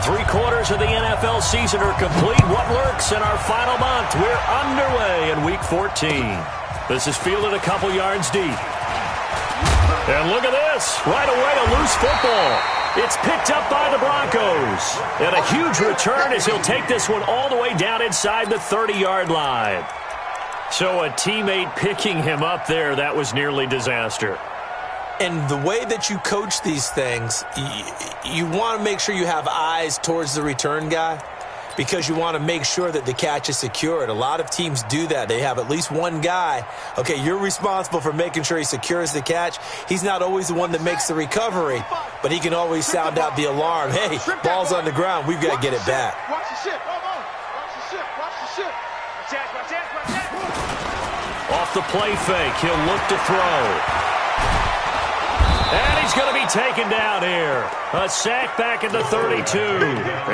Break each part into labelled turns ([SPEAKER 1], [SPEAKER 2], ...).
[SPEAKER 1] Three-quarters of the NFL season are complete. What works in our final month? We're underway in Week 14. This is fielded a couple yards deep. And look at this. Right away, a loose football. It's picked up by the Broncos. And a huge return as he'll take this one all the way down inside the 30-yard line. So a teammate picking him up there, that was nearly disaster.
[SPEAKER 2] And the way that you coach these things, you want to make sure you have eyes towards the return guy because you want to make sure that the catch is secured. A lot of teams do that. They have at least one guy. Okay, you're responsible for making sure he secures the catch. He's not always the one that makes the recovery, but he can always sound out the alarm. Hey, ball's on the ground. We've got to get it back.
[SPEAKER 3] Watch the ship. Watch the ship. Watch the ship.
[SPEAKER 1] Off the play fake, he'll look to throw. And he's going to be taken down here. A sack back at the 32.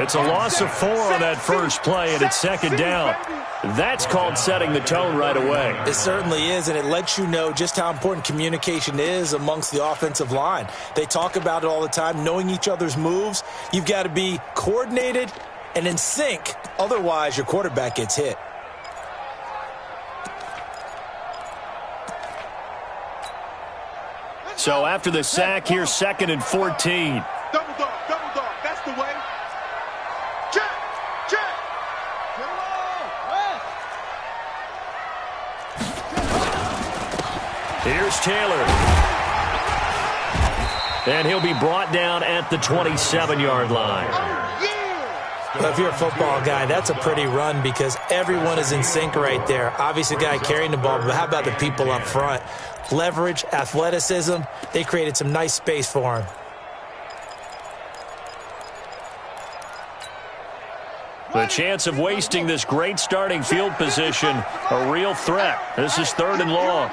[SPEAKER 1] It's a loss of 4 on that first play, and it's second down. That's called setting the tone right away.
[SPEAKER 2] It certainly is, and it lets you know just how important communication is amongst the offensive line. They talk about it all the time, knowing each other's moves. You've got to be coordinated and in sync. Otherwise, your quarterback gets hit.
[SPEAKER 1] So after the sack, here's 2nd and 14.
[SPEAKER 3] Double dog. That's the way. Check.
[SPEAKER 1] Here's Taylor. And he'll be brought down at the 27-yard line.
[SPEAKER 2] Well, if you're a football guy, that's a pretty run because everyone is in sync right there. Obviously, the guy carrying the ball, but how about the people up front? Leverage, athleticism, they created some nice space for him.
[SPEAKER 1] The chance of wasting this great starting field position, a real threat. This is 3rd and long.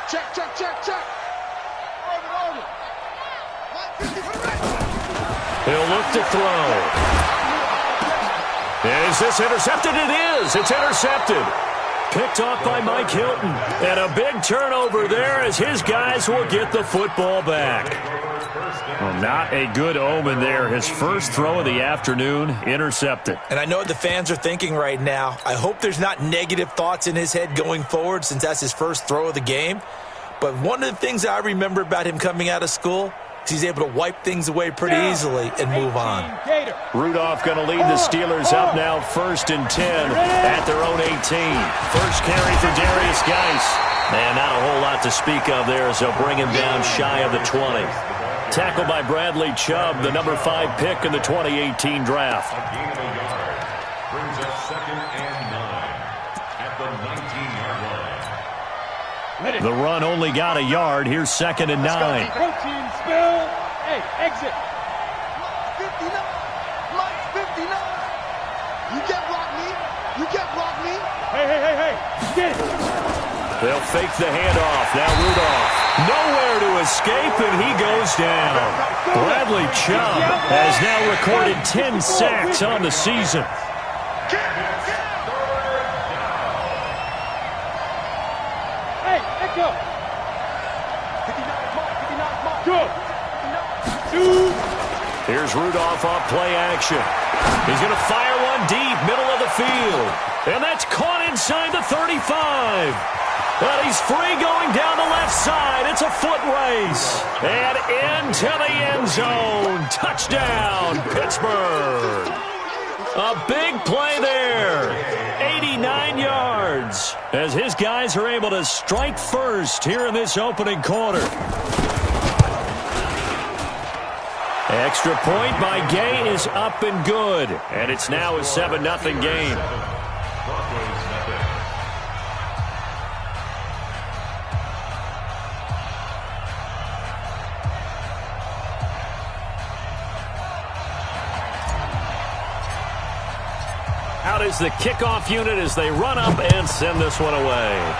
[SPEAKER 3] Check.
[SPEAKER 1] He'll look to throw. Is this intercepted? It is. It's intercepted. Picked off by Mike Hilton. And a big turnover there as his guys will get the football back. Well, not a good omen there. His first throw of the afternoon, intercepted.
[SPEAKER 2] And I know what the fans are thinking right now. I hope there's not negative thoughts in his head going forward since that's his first throw of the game. But one of the things I remember about him coming out of school, he's able to wipe things away pretty easily and move on.
[SPEAKER 1] Rudolph going to lead the Steelers up now 1st and 10 at their own 18. First carry for Darius Geis. Man, not a whole lot to speak of there as they'll bring him down shy of the 20. Tackled by Bradley Chubb, the number 5 pick in the 2018 draft.
[SPEAKER 4] Brings us 2nd and 9 at the 19-yard line.
[SPEAKER 1] The run only got a yard. Here's 2nd and 9.
[SPEAKER 3] Protein spill. Hey, exit. 59. Mike 59. You can't block me. Hey. Get it.
[SPEAKER 1] They'll fake the handoff. Now Rudolph. Nowhere to escape, and he goes down. Bradley Chubb has now recorded 10 sacks on the season. Here's Rudolph off play action. He's going to fire one deep, middle of the field. And that's caught inside the 35. But he's free going down the left side. It's a foot race. And into the end zone. Touchdown, Pittsburgh. A big play there. 89 yards. As his guys are able to strike first here in this opening quarter. Extra point by Gay is up and good. And it's now a 7-0 game. Out is the kickoff unit as they run up and send this one away.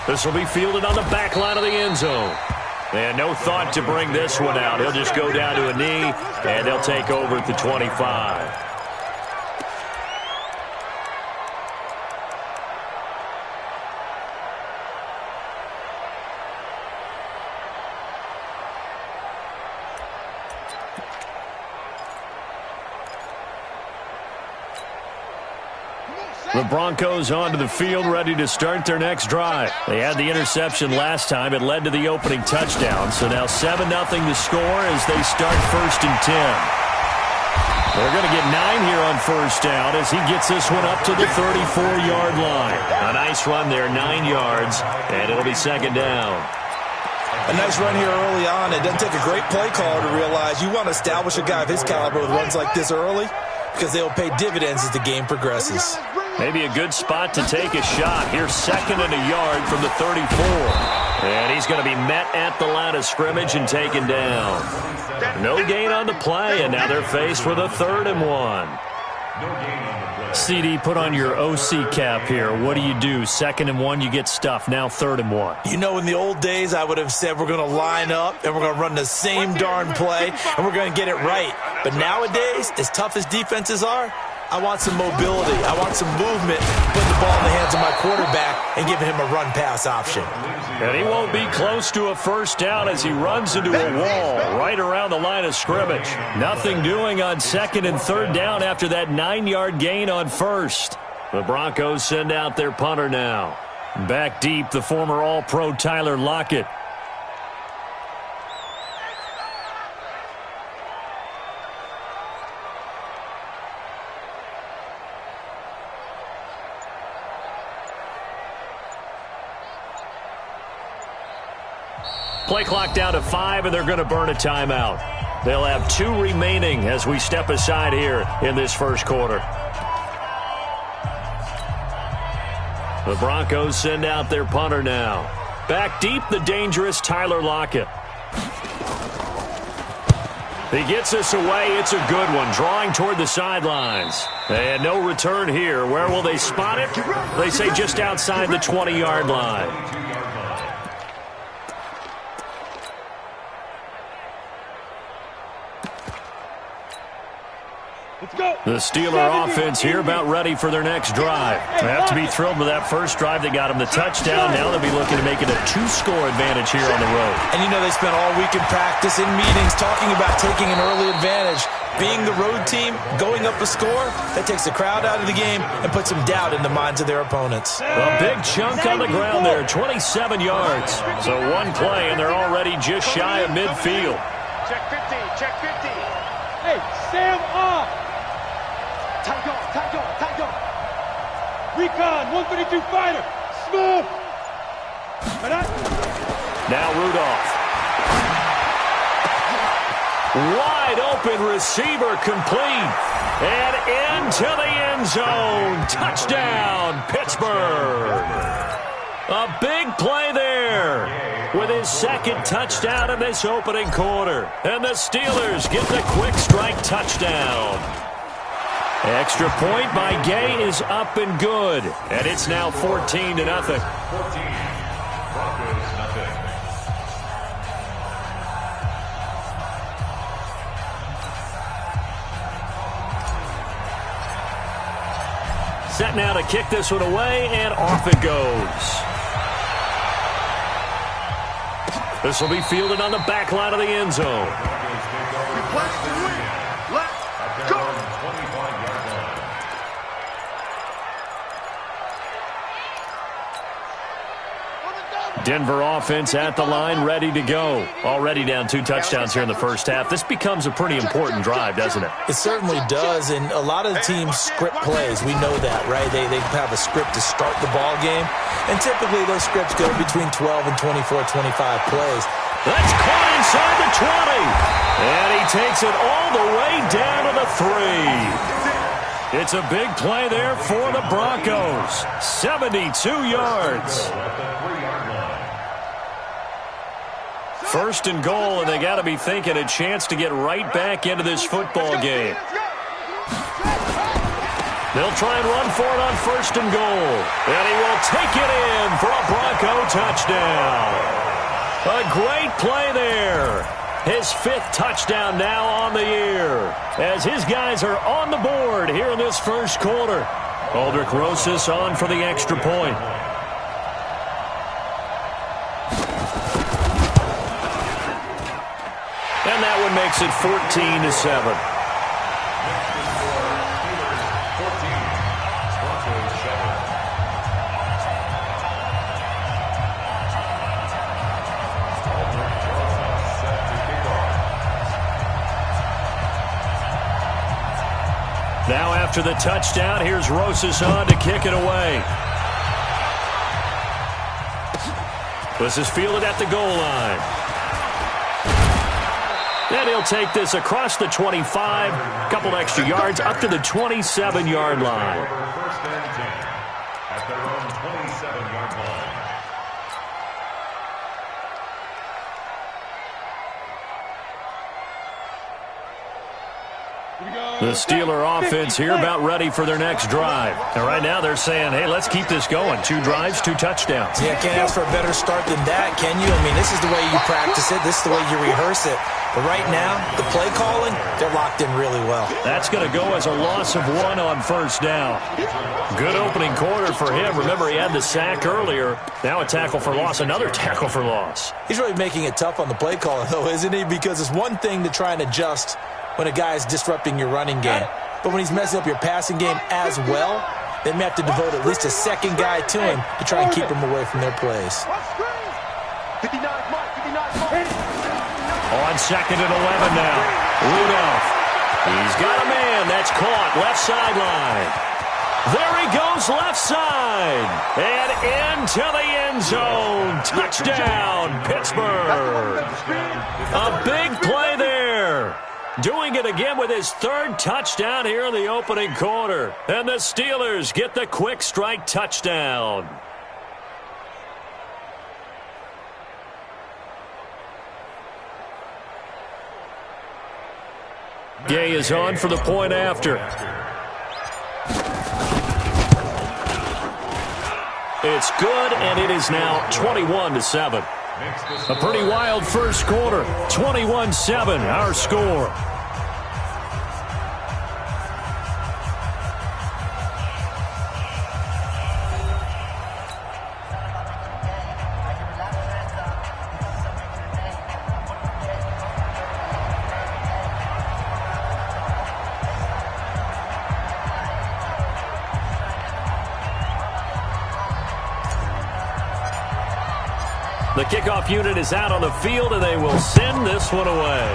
[SPEAKER 1] This will be fielded on the back line of the end zone. And no thought to bring this one out. He'll just go down to a knee, and they'll take over at the 25. The Broncos onto the field, ready to start their next drive. They had the interception last time. It led to the opening touchdown. So now 7-0 to score as they start 1st and 10. They're going to get 9 here on 1st down as he gets this one up to the 34-yard line. A nice run there, 9 yards, and it'll be 2nd down.
[SPEAKER 2] A nice run here early on. It doesn't take a great play caller to realize you want to establish a guy of his caliber with runs like this early because they'll pay dividends as the game progresses.
[SPEAKER 1] Maybe a good spot to take a shot. Here's 2nd and a yard from the 34. And he's going to be met at the line of scrimmage and taken down. No gain on the play, and now they're faced with a 3rd and 1. CD, put on your OC cap here. What do? 2nd and 1, you get stuffed. Now 3rd and 1.
[SPEAKER 2] You know, in the old days, I would have said we're going to line up and we're going to run the same darn play and we're going to get it right. But nowadays, as tough as defenses are, I want some mobility. I want some movement, putting the ball in the hands of my quarterback and giving him a run-pass option.
[SPEAKER 1] And he won't be close to a 1st down as he runs into a wall right around the line of scrimmage. Nothing doing on 2nd and 3rd down after that 9-yard gain on 1st. The Broncos send out their punter now. Back deep, the former All-Pro Tyler Lockett. Play clock down to 5, and they're going to burn a timeout. They'll have 2 remaining as we step aside here in this 1st quarter. The Broncos send out their punter now. Back deep, the dangerous Tyler Lockett. He gets this away. It's a good one, drawing toward the sidelines. And no return here. Where will they spot it? They say just outside the 20-yard line. The Steeler offense here about ready for their next drive. They have to be thrilled with that first drive that got them the touchdown. Now they'll be looking to make it a 2-score advantage here on the road.
[SPEAKER 2] And you know they spent all week in practice, in meetings, talking about taking an early advantage. Being the road team, going up a score, that takes the crowd out of the game and puts some doubt in the minds of their opponents.
[SPEAKER 1] A big chunk on the ground there, 27 yards. So one play, and they're already just shy of midfield.
[SPEAKER 3] Check 50, check 50. Hey, Sam off. Tiger. Recon, 132 fighter. Smooth.
[SPEAKER 1] Now Rudolph. Wide open receiver complete. And into the end zone. Touchdown, Pittsburgh. A big play there with his 2nd touchdown in this opening quarter. And the Steelers get the quick strike touchdown. Extra point by Gay is up and good. And it's now 14-0. 14. Broncos, nothing. Set now to kick this one away, and off it goes. This will be fielded on the back line of the end zone. Denver offense at the line, ready to go. Already down 2 touchdowns here in the first half. This becomes a pretty important drive, doesn't it?
[SPEAKER 2] It certainly does, and a lot of the teams script plays. We know that, right? They have a script to start the ball game, and typically those scripts go between 12 and 24, 25 plays.
[SPEAKER 1] That's caught inside the 20, and he takes it all the way down to the 3. It's a big play there for the Broncos. 72 yards. 1st and goal, and they got to be thinking a chance to get right back into this football game. They'll try and run for it on 1st and goal. And he will take it in for a Bronco touchdown. A great play there. His 5th touchdown now on the year as his guys are on the board here in this first quarter. Aldrich Rosas on for the extra point. And that one makes it 14-7. After the touchdown, here's Rosas on to kick it away. This is fielded at the goal line. And he'll take this across the 25, a couple extra yards, up to the 27-yard line.
[SPEAKER 4] First and 10 at their own 27-yard line.
[SPEAKER 1] The Steeler offense here about ready for their next drive. And right now they're saying, hey, let's keep this going. 2 drives, 2 touchdowns.
[SPEAKER 2] Yeah, can't ask for a better start than that, can you? I mean, this is the way you practice it. This is the way you rehearse it. But right now, the play calling, they're locked in really well.
[SPEAKER 1] That's going to go as a loss of 1 on first down. Good opening quarter for him. Remember, he had the sack earlier. Now a tackle for loss, another tackle for loss.
[SPEAKER 2] He's really making it tough on the play calling, though, isn't he? Because it's one thing to try and adjust when a guy is disrupting your running game. But when he's messing up your passing game as well, they may have to devote at least a second guy to him to try and keep him away from their plays.
[SPEAKER 3] 59 Mike.
[SPEAKER 1] On second and 11 now. Rudolph. He's got a man. That's caught. Left sideline. There he goes, left side. And into the end zone. Touchdown, Pittsburgh. A big play there. Doing it again with his 3rd touchdown here in the opening quarter. And the Steelers get the quick strike touchdown. Gay is on for the point after. It's good, and it is now 21-7. A pretty wild first quarter. 21-7, our score. The kickoff unit is out on the field, and they will send this one away.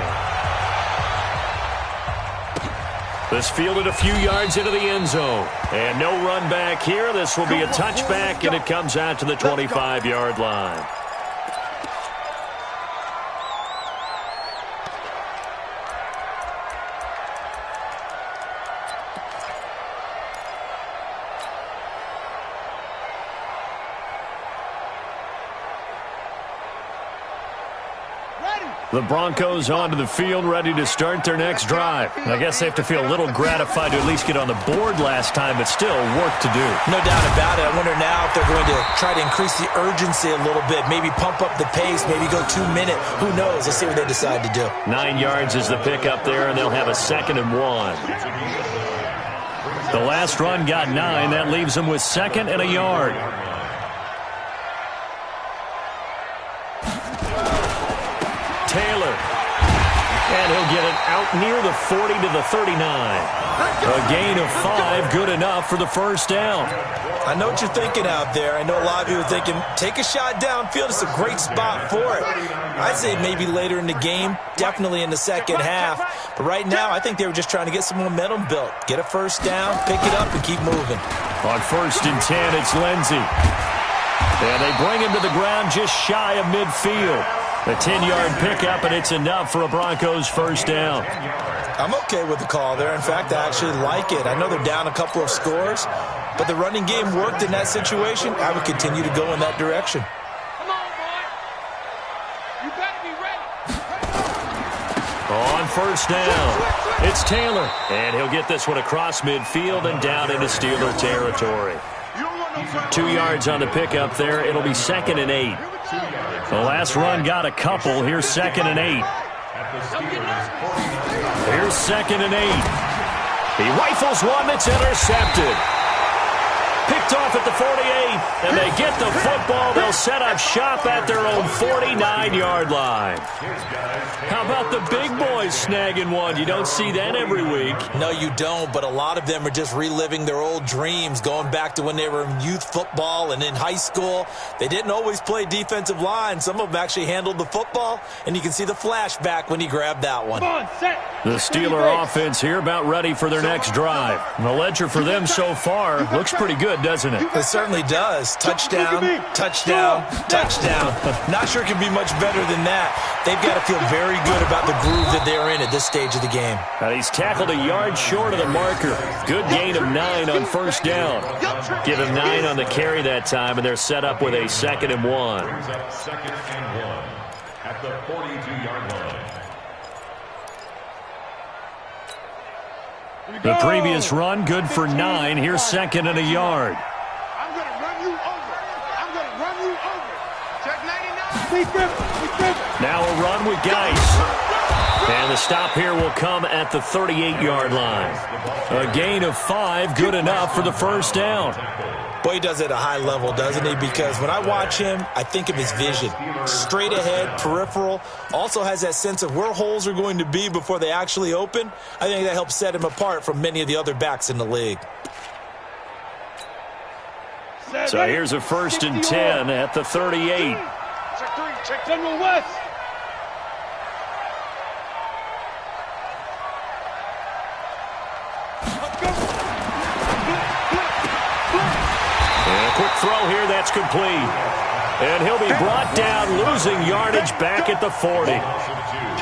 [SPEAKER 1] This fielded a few yards into the end zone. And no run back here. This will be a touchback, and it comes out to the 25-yard line. The Broncos onto the field, ready to start their next drive. I guess they have to feel a little gratified to at least get on the board last time, but still work to do.
[SPEAKER 2] No doubt about it. I wonder now if they're going to try to increase the urgency a little bit, maybe pump up the pace, maybe go 2 minute. Who knows? Let's see what they decide to do.
[SPEAKER 1] 9 yards is the pickup there, and they'll have a 2nd and 1. The last run got 9. That leaves them with 2nd and a yard. Taylor. And he'll get it out near the 40 to the 39. A gain of 5, good enough for the first down.
[SPEAKER 2] I know what you're thinking out there. I know a lot of you are thinking, take a shot downfield. It's a great spot for it. I'd say maybe later in the game, definitely in the second half. But right now, I think they were just trying to get some momentum built. Get a first down, pick it up, and keep moving.
[SPEAKER 1] On 1st and 10, it's Lindsey. And they bring him to the ground just shy of midfield. A 10-yard pickup, and it's enough for a Broncos first down.
[SPEAKER 2] I'm okay with the call there. In fact, I actually like it. I know they're down a couple of scores, but the running game worked in that situation. I would continue to go in that direction.
[SPEAKER 3] Come on, boy. You better be ready.
[SPEAKER 1] On first down, it's Taylor. And he'll get this one across midfield and down into Steeler territory. 2 yards on the pickup there. It'll be 2nd and 8. The last run got a couple. Here's 2nd and 8. Here's 2nd and 8. He rifles one that's intercepted. picked off at the 48, and they get the football. They'll set up shop at their own 49-yard line. How about the big boys snagging one? You don't see that every week.
[SPEAKER 2] No, you don't, but a lot of them are just reliving their old dreams, going back to when they were in youth football and in high school. They didn't always play defensive line. Some of them actually handled the football, and you can see the flashback when he grabbed that one.
[SPEAKER 1] The Steeler offense here about ready for their next drive. And the ledger for them so far looks pretty good, doesn't it?
[SPEAKER 2] It certainly does. Touchdown, touchdown, touchdown. Not sure it can be much better than that. They've got to feel very good about the groove that they're in at this stage of the game.
[SPEAKER 1] And he's tackled a yard short of the marker. Good gain of 9 on first down. Give him 9 on the carry that time, and they're set up with a 2nd and 1.
[SPEAKER 4] Second and 1 at the 42-yard line.
[SPEAKER 1] The previous run, good for 9. Here's 2nd and a yard.
[SPEAKER 3] I'm going to run you over. I'm going to run you over. Check 99.
[SPEAKER 1] Now a run with Geis. And the stop here will come at the 38-yard line. A gain of 5, good enough for the first down.
[SPEAKER 2] Boy, he does it at a high level, doesn't he? Because when I watch him, I think of his vision. Straight ahead, peripheral. Also has that sense of where holes are going to be before they actually open. I think that helps set him apart from many of the other backs in the league.
[SPEAKER 1] So here's a 1st and 10 at the 38.
[SPEAKER 3] Check 3. Check General West.
[SPEAKER 1] Quick throw here, that's complete. And he'll be brought down, losing yardage back at the 40.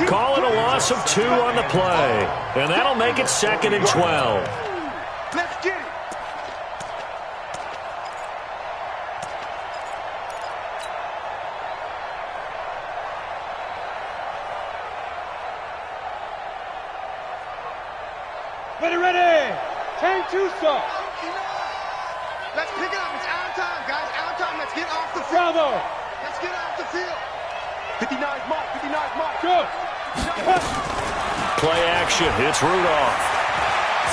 [SPEAKER 1] Calling a loss of 2 on the play. And that'll make it 2nd and 12.
[SPEAKER 3] Let's get it. Ready. Turn 2 stop. Let's pick it up. It's out of time, guys. Out of time. Let's get off the field. Bravo. Let's get off the field. 59's mark. 59's mark. Good.
[SPEAKER 1] Play action. It's Rudolph.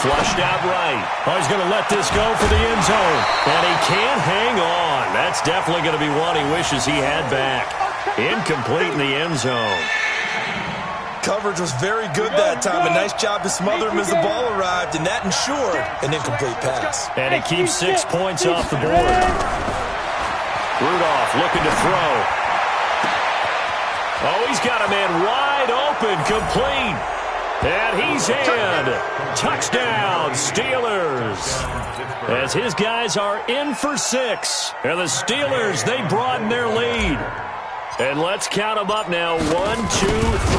[SPEAKER 1] Flushed out right. Oh, he's going to let this go for the end zone. And he can't hang on. That's definitely going to be one he wishes he had back. Incomplete in the end zone.
[SPEAKER 2] Coverage was very good that time. A nice job to smother him as the ball arrived, and that ensured an incomplete pass.
[SPEAKER 1] And he keeps 6 points off the board. Rudolph looking to throw. Oh, he's got a man wide open, complete. And he's in. Touchdown, Steelers. As his guys are in for 6. And the Steelers, they broaden their lead. And let's count them up now. 1, 2,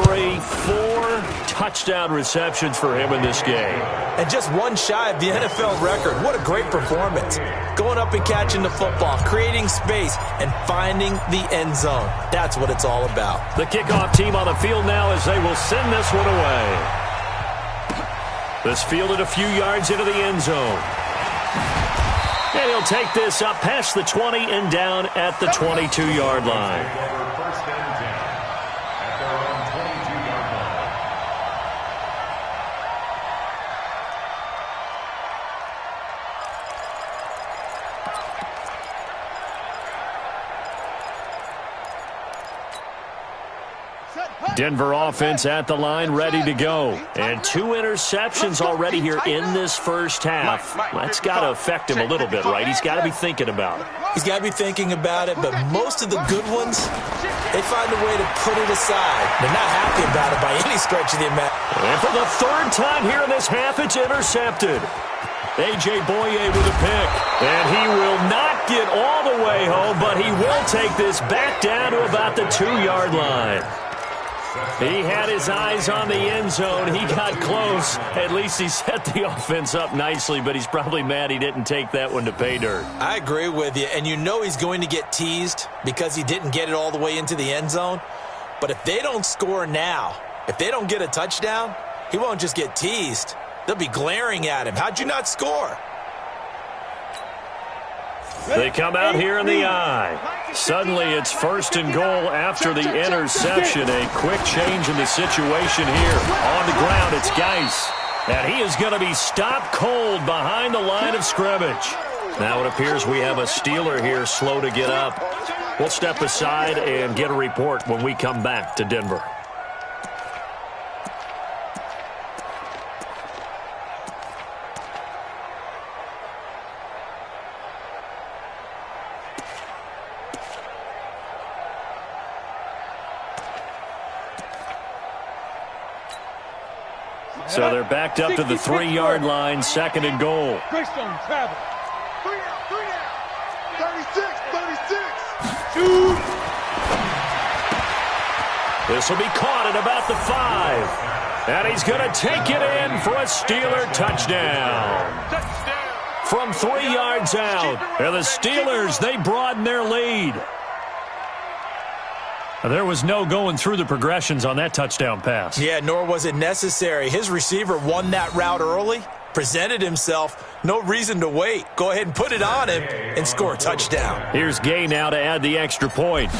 [SPEAKER 1] 3, 4 touchdown receptions for him in this game.
[SPEAKER 2] And just one shy of the NFL record. What a great performance. Going up and catching the football, creating space, and finding the end zone. That's what it's all about.
[SPEAKER 1] The kickoff team on the field now as they will send this one away. This fielded a few yards into the end zone. And he'll take this up past the 20 and down at the 22-yard line. Denver offense at the line, ready to go. And 2 interceptions already here in this first half. That's got to affect him a little bit, right? He's got to be thinking about it.
[SPEAKER 2] He's got to be thinking about it, but most of the good ones, they find a way to put it aside. They're not happy about it by any stretch of the imagination.
[SPEAKER 1] And for the 3rd time here in this half, it's intercepted. A.J. Boye with a pick. And he will not get all the way home, but he will take this back down to about the 2-yard line. He had his eyes on the end zone. He got close. At least he set the offense up nicely, but he's probably mad he didn't take that one to pay dirt.
[SPEAKER 2] I agree with you, and you know he's going to get teased because he didn't get it all the way into the end zone. But if they don't score now, if they don't get a touchdown, he won't just get teased. They'll be glaring at him. How'd you not score?
[SPEAKER 1] They come out here in the eye. Suddenly it's 1st and goal after the interception. A quick change in the situation here. On the ground, it's Geis. And he is going to be stopped cold behind the line of scrimmage. Now it appears we have a Steeler here slow to get up. We'll step aside and get a report when we come back to Denver. So they're backed up to the 3-yard line, 2nd and goal.
[SPEAKER 3] Greystone travel. 3 now. 36, 36. Shoot.
[SPEAKER 1] This will be caught at about the 5. And he's going to take it in for a Steeler touchdown. From 3 yards out. And the Steelers, they broaden their lead. There was no going through the progressions on that touchdown pass.
[SPEAKER 2] Yeah, nor was it necessary. His receiver won that route early, presented himself. No reason to wait. Go ahead and put it on him and score a touchdown.
[SPEAKER 1] Here's Gay now to add the extra point.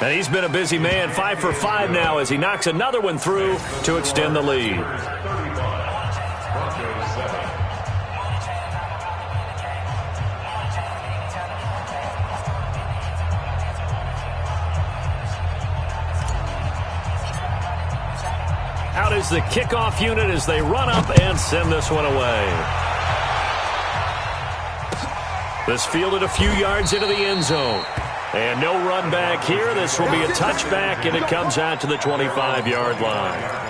[SPEAKER 1] And he's been a busy man, 5 for 5 now as he knocks another one through to extend the lead. Out is the kickoff unit as they run up and send this one away. This fielded a few yards into the end zone. And no run back here. This will be a touchback, and it comes out to the 25-yard line.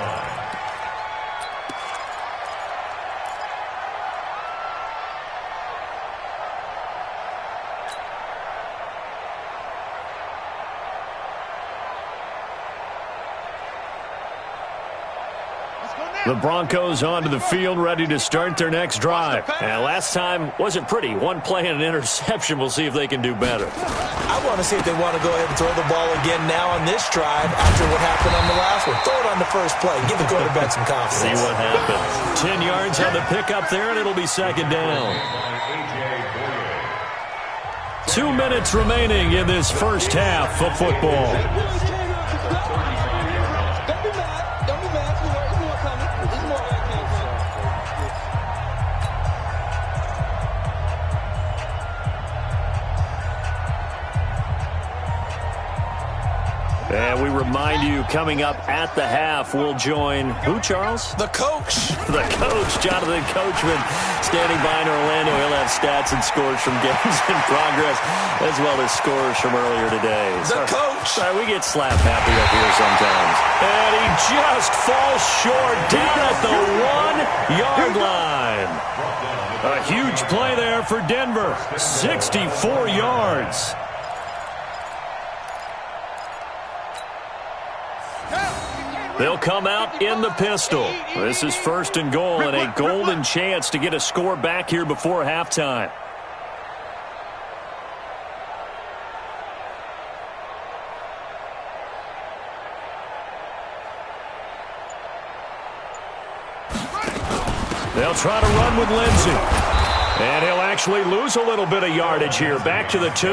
[SPEAKER 1] The Broncos onto the field, ready to start their next drive. And last time wasn't pretty. One play and an interception. We'll see if they can do better.
[SPEAKER 2] I want to see if they want to go ahead and throw the ball again now on this drive after what happened on the last one. Throw it on the first play. Give the quarterback some confidence.
[SPEAKER 1] See what happens. 10 yards on the pickup there, and it'll be 2nd down. 2 minutes remaining in this first half of football. And we remind you, coming up at the half, we'll join who, Charles?
[SPEAKER 2] The coach.
[SPEAKER 1] The coach, Jonathan Coachman, standing by in Orlando. He'll have stats and scores from games in progress, as well as scores from earlier today.
[SPEAKER 2] The coach.
[SPEAKER 1] Sorry, we get slap happy up here sometimes. And he just falls short down at the 1-yard line. A huge play there for Denver. 64 yards. They'll come out in the pistol. This is 1st and goal and a golden chance to get a score back here before halftime. They'll try to run with Lindsey. And he'll actually lose a little bit of yardage here. Back to the 2.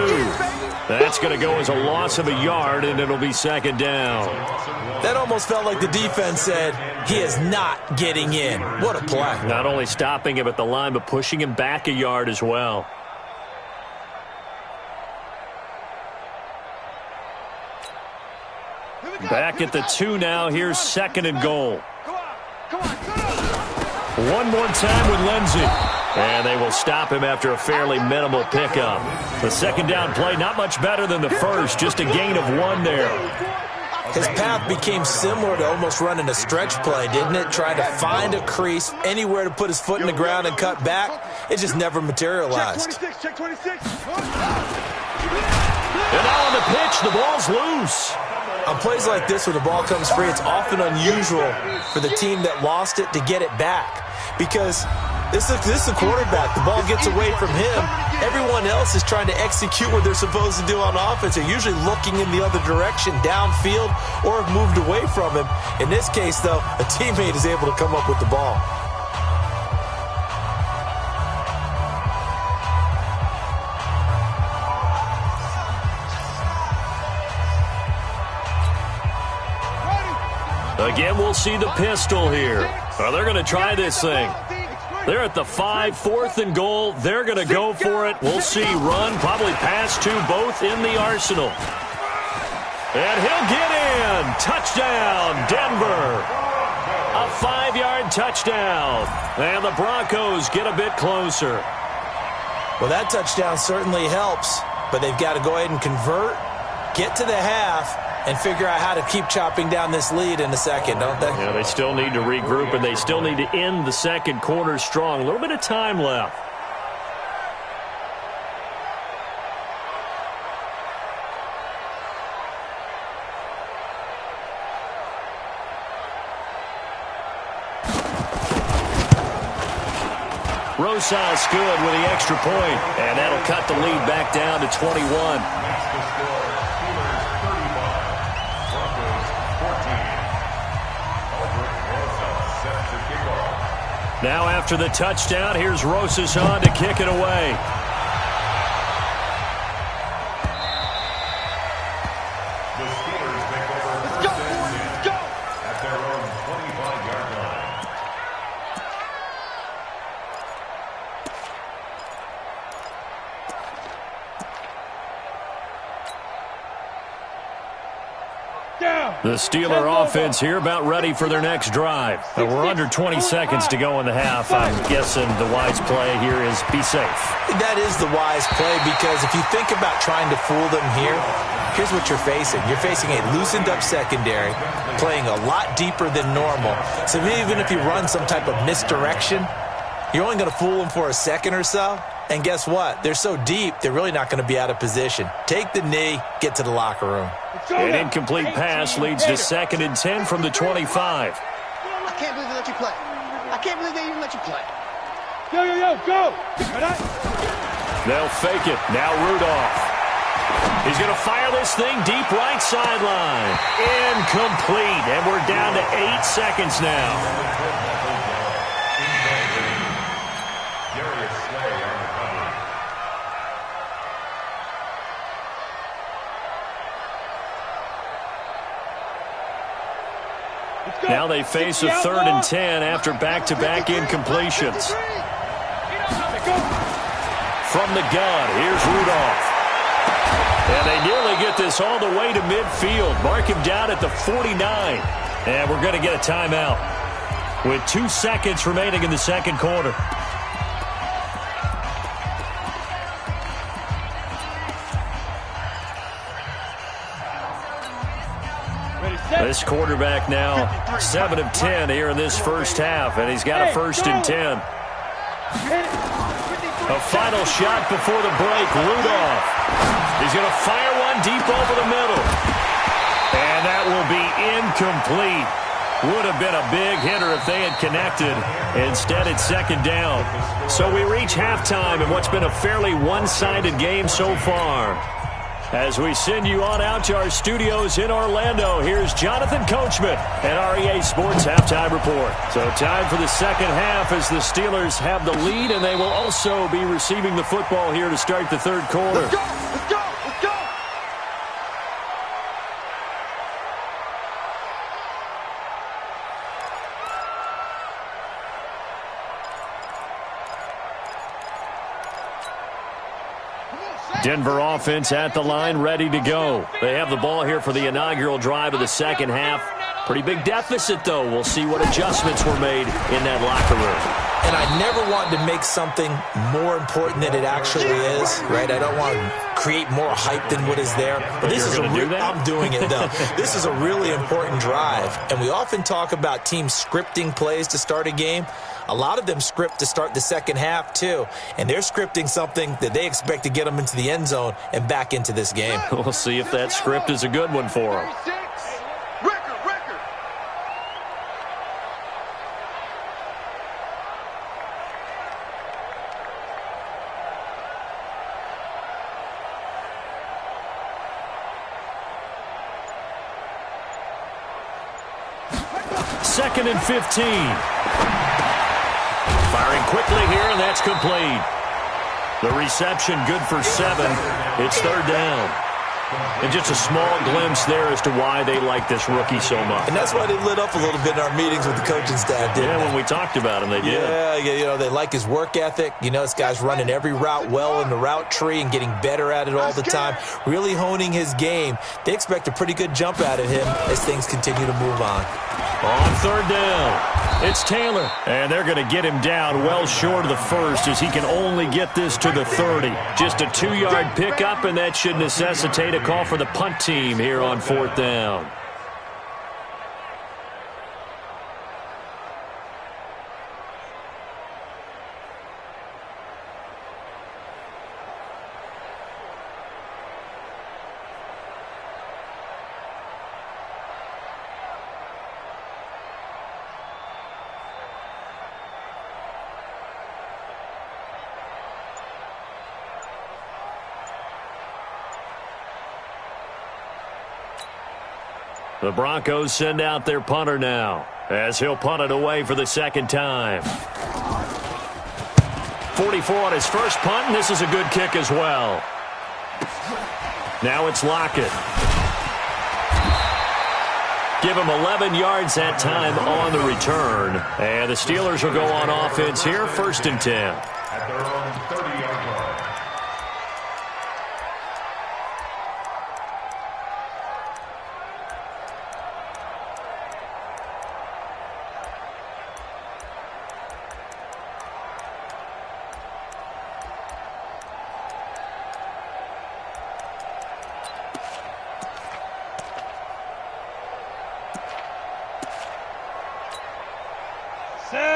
[SPEAKER 1] That's going to go as a loss of a yard, and it'll be 2nd down.
[SPEAKER 2] That almost felt like the defense said, he is not getting in. What a play.
[SPEAKER 1] Not only stopping him at the line, but pushing him back a yard as well. Back at the 2 now. Here's 2nd and goal. One more time with Lindsey. And they will stop him after a fairly minimal pickup. The 2nd down play, not much better than the first. Just a gain of 1 there.
[SPEAKER 2] His path became similar to almost running a stretch play, didn't it? Trying to find a crease, anywhere to put his foot in the ground and cut back. It just never materialized.
[SPEAKER 3] Check 26.
[SPEAKER 1] And now on the pitch, the ball's loose.
[SPEAKER 2] On plays like this where the ball comes free, it's often unusual for the team that lost it to get it back. Because this is the quarterback. The ball gets away from him. Everyone else is trying to execute what they're supposed to do on offense. They're usually looking in the other direction, downfield, or have moved away from him. In this case, though, a teammate is able to come up with the ball.
[SPEAKER 1] Again, we'll see the pistol here. They're going to try this thing. They're at the 5, 4th and goal. They're going to go for it. We'll see. Run, probably pass to both in the arsenal. And he'll get in. Touchdown, Denver. A 5-yard touchdown. And the Broncos get a bit closer.
[SPEAKER 2] Well, that touchdown certainly helps, but they've got to go ahead and convert, get to the half, and figure out how to keep chopping down this lead in the second, don't they?
[SPEAKER 1] Yeah, they still need to regroup, and they still need to end the second quarter strong. A little bit of time left. Rosas good with the extra point, and that'll cut the lead back down to 21. Now after the touchdown, here's Rosas on to kick it away.
[SPEAKER 4] The Steelers take over first and 10 at their own 25-yard line.
[SPEAKER 1] The Steeler offense here about ready for their next drive. We're under 20 seconds to go in the half. I'm guessing the wise play here is be safe.
[SPEAKER 2] That is the wise play, because if you think about trying to fool them here, here's what you're facing. You're facing a loosened up secondary, playing a lot deeper than normal. So even if you run some type of misdirection, you're only going to fool them for a second or so. And guess what? They're so deep, they're really not going to be out of position. Take the knee, get to the locker room.
[SPEAKER 1] An incomplete pass leads to 2nd and 10 from the 25.
[SPEAKER 3] I can't believe they let you play. I can't believe they even let you play.
[SPEAKER 5] Go!
[SPEAKER 1] They'll fake it. Now Rudolph. He's going to fire this thing deep right sideline. Incomplete. And we're down to 8 seconds now. Now they face a 3rd and 10 after back-to-back incompletions. From the gun, here's Rudolph. And they nearly get this all the way to midfield. Mark him down at the 49. And we're going to get a timeout with 2 seconds remaining in the second quarter. This quarterback now 7 of 10 here in this first half, and he's got a 1st and 10. A final shot before the break. Rudolph. He's going to fire one deep over the middle. And that will be incomplete. Would have been a big hitter if they had connected. Instead, it's 2nd down. So we reach halftime in what's been a fairly one-sided game so far. As we send you on out to our studios in Orlando, here's Jonathan Coachman at REA Sports Halftime Report. So time for the second half as the Steelers have the lead, and they will also be receiving the football here to start the third quarter.
[SPEAKER 3] Let's go! Let's go! Let's go!
[SPEAKER 1] Denver offense at the line, ready to go. They have the ball here for the inaugural drive of the second half. Pretty big deficit, though. We'll see what adjustments were made in that locker room.
[SPEAKER 2] And I never want to make something more important than it actually is, right? I don't want to create more hype than what is there. But this is I'm doing it, though. This is a really important drive. And we often talk about teams scripting plays to start a game. A lot of them script to start the second half, too. And they're scripting something that they expect to get them into the end zone and back into this game.
[SPEAKER 1] We'll see if that script is a good one for them.
[SPEAKER 3] Record.
[SPEAKER 1] Second and 15. Firing quickly here, and that's complete. The reception good for 7. It's 3rd down. And just a small glimpse there as to why they like this rookie so much.
[SPEAKER 2] And that's why they lit up a little bit in our meetings with the coaching staff, didn't they?
[SPEAKER 1] When we talked about him, they did.
[SPEAKER 2] Yeah, they like his work ethic. This guy's running every route well in the route tree and getting better at it all the time, really honing his game. They expect a pretty good jump out of him as things continue to move on.
[SPEAKER 1] On third down, it's Taylor. And they're going to get him down well short of the first as he can only get this to the 30. Just a 2-yard pickup, and that should necessitate a call for the punt team here on fourth down. The Broncos send out their punter now as he'll punt it away for the second time. 44 on his first punt, and this is a good kick as well. Now it's Lockett. Give him 11 yards that time on the return. And the Steelers will go on offense here, 1st and 10.
[SPEAKER 4] At their own 30-yard line.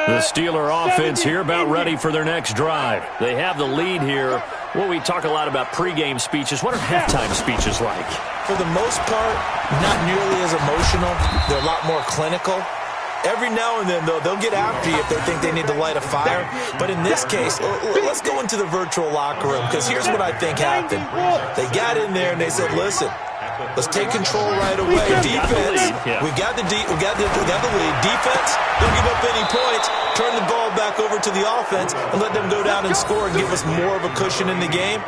[SPEAKER 1] The Steeler offense here about ready for their next drive. They have the lead here. Well, we talk a lot about pregame speeches. What are halftime speeches like?
[SPEAKER 2] For the most part, not nearly as emotional. They're a lot more clinical. Every now and then, though, they'll get after you if they think they need to light a fire. But in this case, let's go into the virtual locker room, because here's what I think happened. They got in there and they said, listen, let's take control right away. Defense, we got the lead. Defense, don't give up any points. Turn the ball back over to the offense and let them go down and score and give us more of a cushion in the game.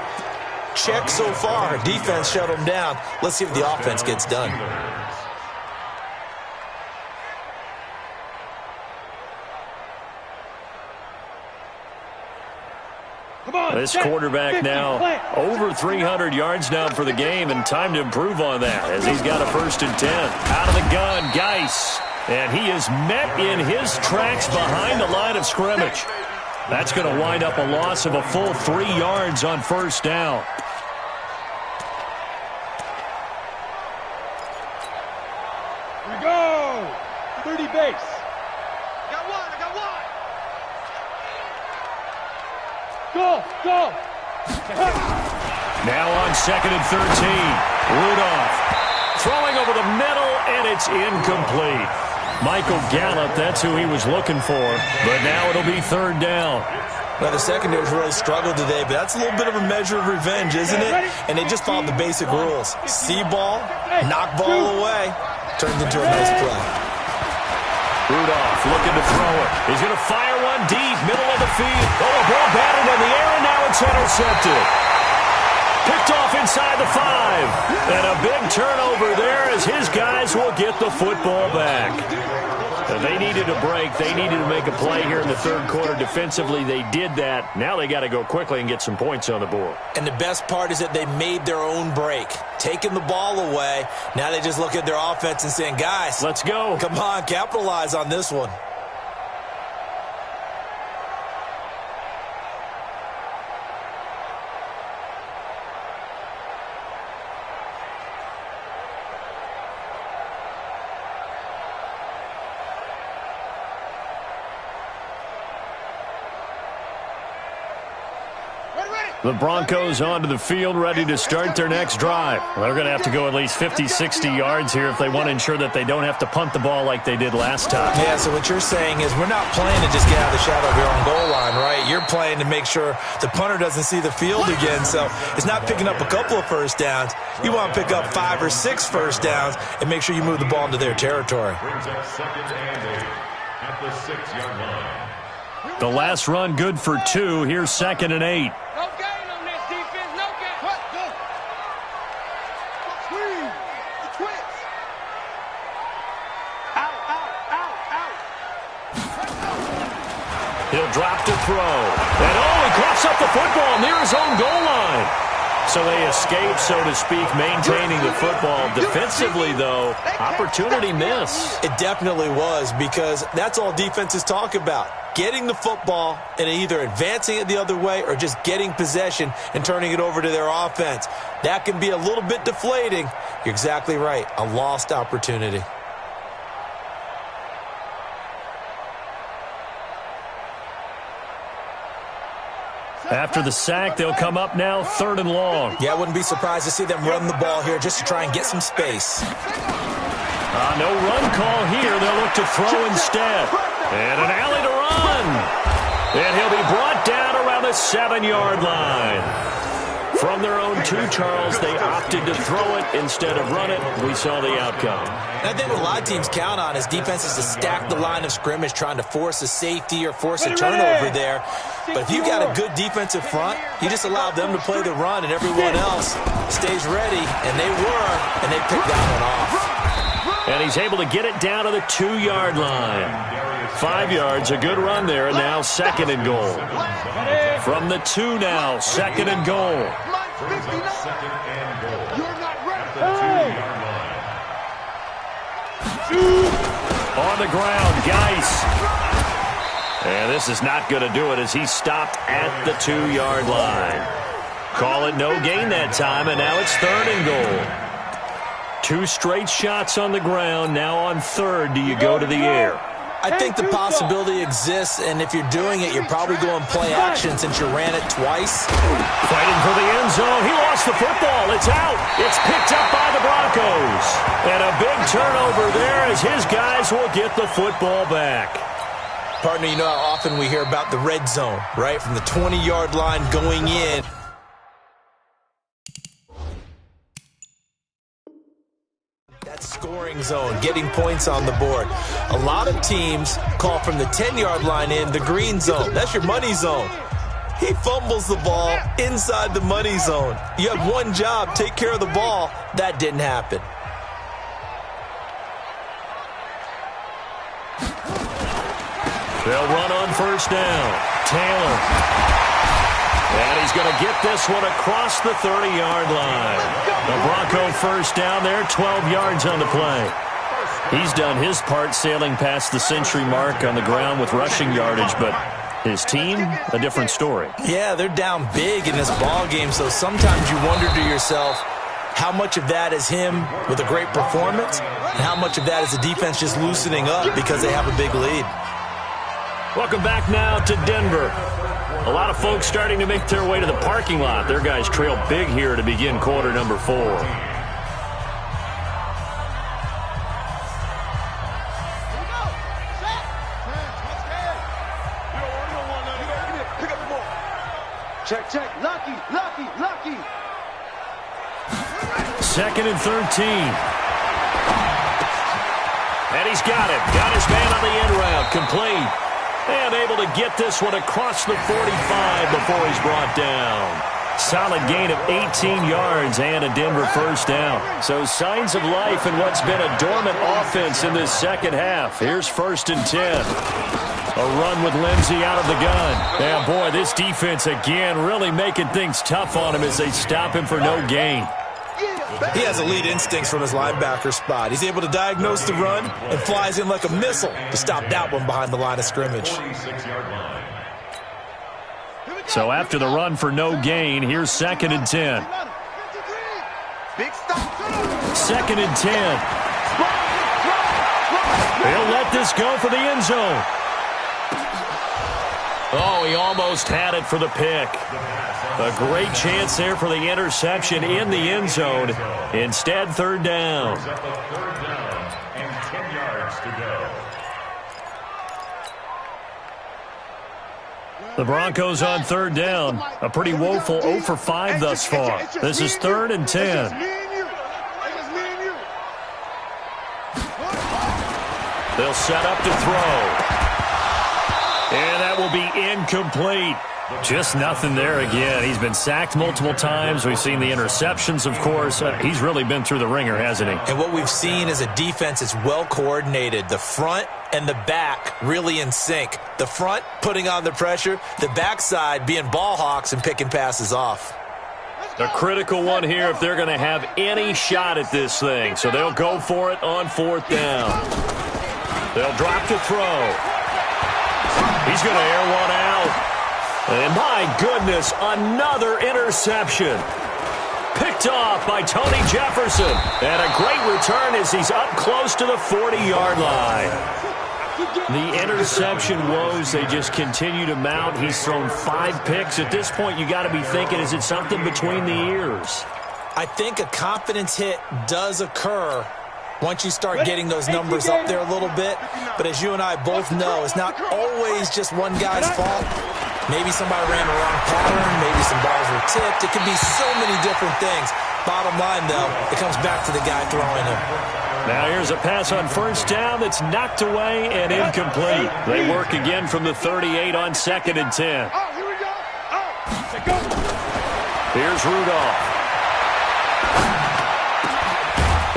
[SPEAKER 2] Check so far. Defense shut them down. Let's see if the offense gets done.
[SPEAKER 1] This quarterback now over 300 yards now for the game, and time to improve on that as he's got a 1st and 10. Out of the gun, Geis. And he is met in his tracks behind the line of scrimmage. That's going to wind up a loss of a full 3 yards on 1st down.
[SPEAKER 5] Here we go. 30 base. Go!
[SPEAKER 1] Now on 2nd and 13. Rudolph throwing over the middle, and it's incomplete. Michael Gallup, that's who he was looking for, but now it'll be 3rd down.
[SPEAKER 2] Well, the secondary's really struggled today, but that's a little bit of a measure of revenge, isn't it? And they just followed the basic rules. See ball, knock ball away. Turns into a nice play.
[SPEAKER 1] Rudolph looking to throw it. He's going to fire one deep, middle of the field. Oh, a ball batted in the air, and now it's intercepted. Picked off inside the 5. And a big turnover there as his guys will get the football back. And they needed a break. They needed to make a play here in the 3rd quarter. Defensively, they did that. Now they got to go quickly and get some points on the board.
[SPEAKER 2] And the best part is that they made their own break. Taking the ball away. Now they just look at their offense and saying, guys,
[SPEAKER 1] let's go.
[SPEAKER 2] Come on, capitalize on this one.
[SPEAKER 1] The Broncos onto the field, ready to start their next drive. They're going to have to go at least 50, 60 yards here if they want to ensure that they don't have to punt the ball like they did last time.
[SPEAKER 2] Yeah, so what you're saying is we're not playing to just get out of the shadow of your own goal line, right? You're playing to make sure the punter doesn't see the field again. So it's not picking up a couple of first downs. You want to pick up 5 or 6 first downs and make sure you move the ball into their territory.
[SPEAKER 4] Brings up 2nd and 8 at the 6-yard line.
[SPEAKER 1] The last run good for 2. Here's 2nd and 8. He'll drop to throw. And, he coughs up the football near his own goal line. So they escape, so to speak, maintaining the football. Defensively, though, opportunity miss.
[SPEAKER 2] It definitely was, because that's all defenses talk about. Getting the football and either advancing it the other way or just getting possession and turning it over to their offense. That can be a little bit deflating. You're exactly right. A lost opportunity.
[SPEAKER 1] After the sack, they'll come up now 3rd and long.
[SPEAKER 2] Yeah, I wouldn't be surprised to see them run the ball here just to try and get some space.
[SPEAKER 1] No run call here. They'll look to throw instead. And an alley to run. And he'll be brought down around the 7-yard line. From their own 2, Charles, they opted to throw it instead of run it. We saw the outcome.
[SPEAKER 2] And I think what a lot of teams count on is defenses to stack the line of scrimmage, trying to force a safety or force a turnover there. But if you've got a good defensive front, you just allow them to play the run and everyone else stays ready. And they were, and they picked that one off.
[SPEAKER 1] And he's able to get it down to the 2-yard line. 5 yards, a good run there, and now 2nd and goal. From the 2 now, 2nd and goal. On the ground, Geis. And this is not going to do it as he stopped at the 2-yard line. Call it no gain that time, and now it's 3rd and goal. 2 straight shots on the ground. Now on 3rd, do you go to the air?
[SPEAKER 2] I think the possibility exists, and if you're doing it, you're probably going play action since you ran it twice.
[SPEAKER 1] Fighting for the end zone. He lost the football. It's out. It's picked up by the Broncos. And a big turnover there as his guys will get the football back.
[SPEAKER 2] Partner, you know how often we hear about the red zone, right? From the 20-yard line going in. Scoring zone, getting points on the board. A lot of teams call from the 10-yard line in the green zone. That's your money zone. He fumbles the ball inside the money zone. You have one job, take care of the ball. That didn't happen.
[SPEAKER 1] They'll run on 1st down. Taylor. And he's going to get this one across the 30-yard line. The Bronco 1st down there, 12 yards on the play. He's done his part sailing past the century mark on the ground with rushing yardage, but his team, a different story.
[SPEAKER 2] Yeah, they're down big in this ball game, so sometimes you wonder to yourself how much of that is him with a great performance and how much of that is the defense just loosening up because they have a big lead.
[SPEAKER 1] Welcome back now to Denver. A lot of folks starting to make their way to the parking lot. Their guys trail big here to begin quarter number 4.
[SPEAKER 3] Check, check. Lucky.
[SPEAKER 1] 2nd and 13. And he's got it. Got his man on the end route. Complete. And able to get this one across the 45 before he's brought down. Solid gain of 18 yards and a Denver 1st down. So signs of life in what's been a dormant offense in this second half. Here's 1st and 10. A run with Lindsey out of the gun. And boy, this defense again really making things tough on him as they stop him for no gain.
[SPEAKER 2] He has elite instincts from his linebacker spot. He's able to diagnose the run and flies in like a missile to stop that one behind the line of scrimmage.
[SPEAKER 1] So after the run for no gain, here's 2nd and 10. 2nd and 10. He'll let this go for the end zone. Oh, he almost had it for the pick. A great chance there for the interception in the end zone. Instead, 3rd down.
[SPEAKER 4] And 10 yards to go.
[SPEAKER 1] The Broncos on 3rd down. A pretty woeful 0 for 5 thus far. This is 3rd and 10. They'll set up to throw. And that will be incomplete. Just nothing there again. He's been sacked multiple times. We've seen the interceptions, of course. He's really been through the ringer, hasn't he?
[SPEAKER 2] And what we've seen is a defense that's well coordinated. The front and the back really in sync. The front putting on the pressure, the backside being ball hawks and picking passes off.
[SPEAKER 1] A critical one here if they're going to have any shot at this thing. So they'll go for it on 4th down. They'll drop to throw. He's going to air one out. And my goodness, another interception. Picked off by Tony Jefferson. And a great return as he's up close to the 40-yard line. The interception woes, they just continue to mount. He's thrown 5 picks. At this point, you got to be thinking, is it something between the ears?
[SPEAKER 2] I think a confidence hit does occur once you start getting those numbers up there a little bit. But as you and I both know, it's not always just one guy's fault. Maybe somebody ran the wrong pattern. Maybe some balls were tipped. It could be so many different things. Bottom line, though, it comes back to the guy throwing it.
[SPEAKER 1] Now here's a pass on 1st down that's knocked away and incomplete. They work again from the 38 on 2nd and 10. Here's Rudolph.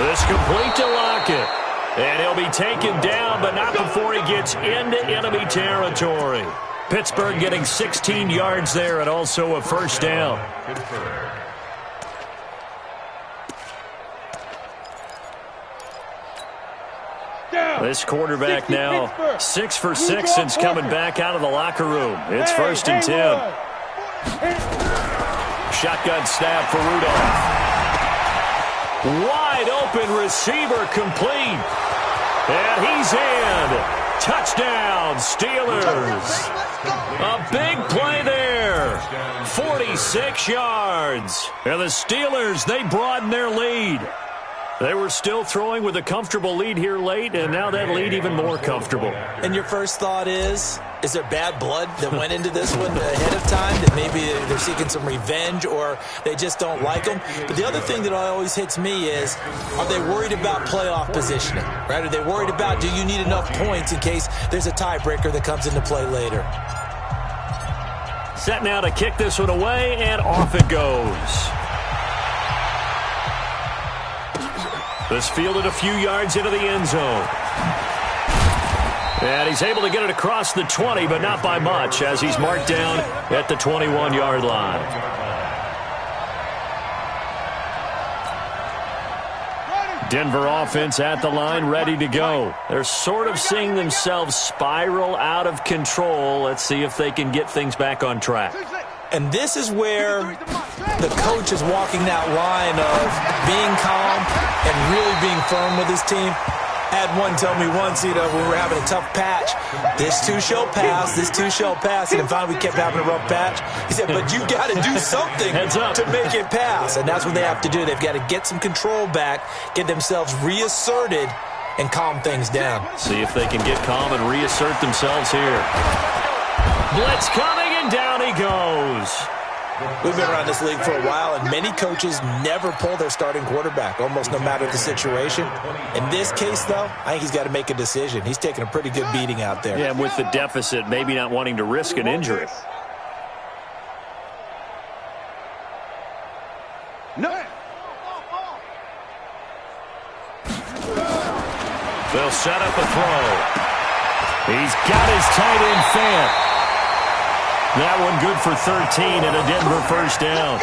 [SPEAKER 1] This complete to Lockett. And he'll be taken down, but not before he gets into enemy territory. Pittsburgh getting 16 yards there and also a 1st down. This quarterback now 6 for 6 since coming back out of the locker room. It's 1st and 10. Shotgun snap for Rudolph. Wide open receiver complete. And he's in. Touchdown, Steelers. A big play there. 46 yards. And the Steelers, they broaden their lead. They were still throwing with a comfortable lead here late, and now that lead even more comfortable.
[SPEAKER 2] And your first thought is there bad blood that went into this one ahead of time, that maybe they're seeking some revenge or they just don't like them? But the other thing that always hits me is, are they worried about playoff positioning? Right? Are they worried about, do you need enough points in case there's a tiebreaker that comes into play later?
[SPEAKER 1] Set now to kick this one away, and off it goes. This fielded a few yards into the end zone. And he's able to get it across the 20, but not by much, as he's marked down at the 21-yard line. Denver offense at the line, ready to go. They're sort of seeing themselves spiral out of control. Let's see if they can get things back on track.
[SPEAKER 2] And this is where the coach is walking that line of being calm and really being firm with his team. I had one tell me once, when we were having a tough patch, this too shall pass, this too shall pass. And finally we kept having a rough patch. He said, but you got to do something to make it pass. And that's what they have to do. They've got to get some control back, get themselves reasserted, and calm things down.
[SPEAKER 1] See if they can get calm and reassert themselves here. Blitz coming, and down he goes.
[SPEAKER 2] We've been around this league for a while, and many coaches never pull their starting quarterback, almost no matter the situation. In this case, though, I think he's got to make a decision. He's taking a pretty good beating out there.
[SPEAKER 1] Yeah, with the deficit, maybe not wanting to risk an injury.
[SPEAKER 3] No.
[SPEAKER 1] They'll set up a throw. He's got his tight end Fant. That one good for 13 and a Denver 1st down.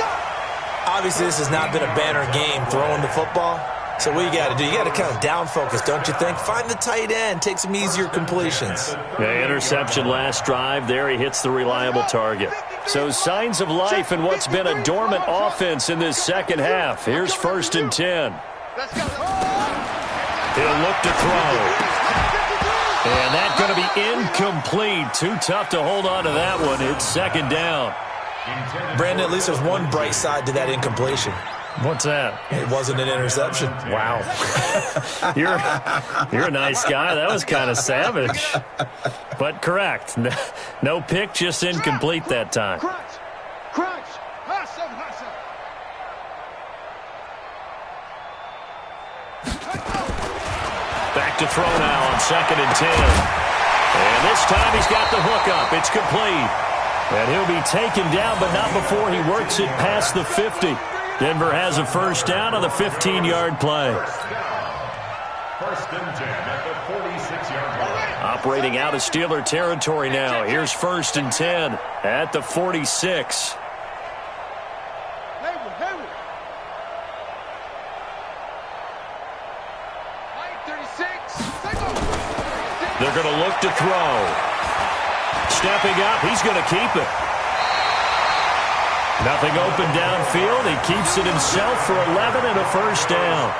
[SPEAKER 2] Obviously, this has not been a banner game throwing the football. So what you got to do, you got to kind of down focus, don't you think? Find the tight end, take some easier completions.
[SPEAKER 1] Yeah, interception last drive. There he hits the reliable target. So signs of life in what's been a dormant offense in this second half. Here's 1st and 10. He'll look to throw. And that's going to be incomplete. Too tough to hold on to that one. It's 2nd down.
[SPEAKER 2] Brandon, at least there's one bright side to that incompletion.
[SPEAKER 1] What's that?
[SPEAKER 2] It wasn't an interception.
[SPEAKER 1] Wow. You're a nice guy. That was kind of savage. But correct. No pick, just incomplete that time.
[SPEAKER 3] Crunch. Hustle.
[SPEAKER 1] Back to throw now on 2nd and 10. And this time he's got the hook up. It's complete. And he'll be taken down, but not before he works it past the 50. Denver has a first down on the 15-yard play.
[SPEAKER 4] First and 10 at the 46-yard line.
[SPEAKER 1] Operating out of Steeler territory now. Here's first and 10 at the 46. They're going to look to throw. Stepping up, he's going to keep it. Nothing open downfield. He keeps it himself for 11 and a first down.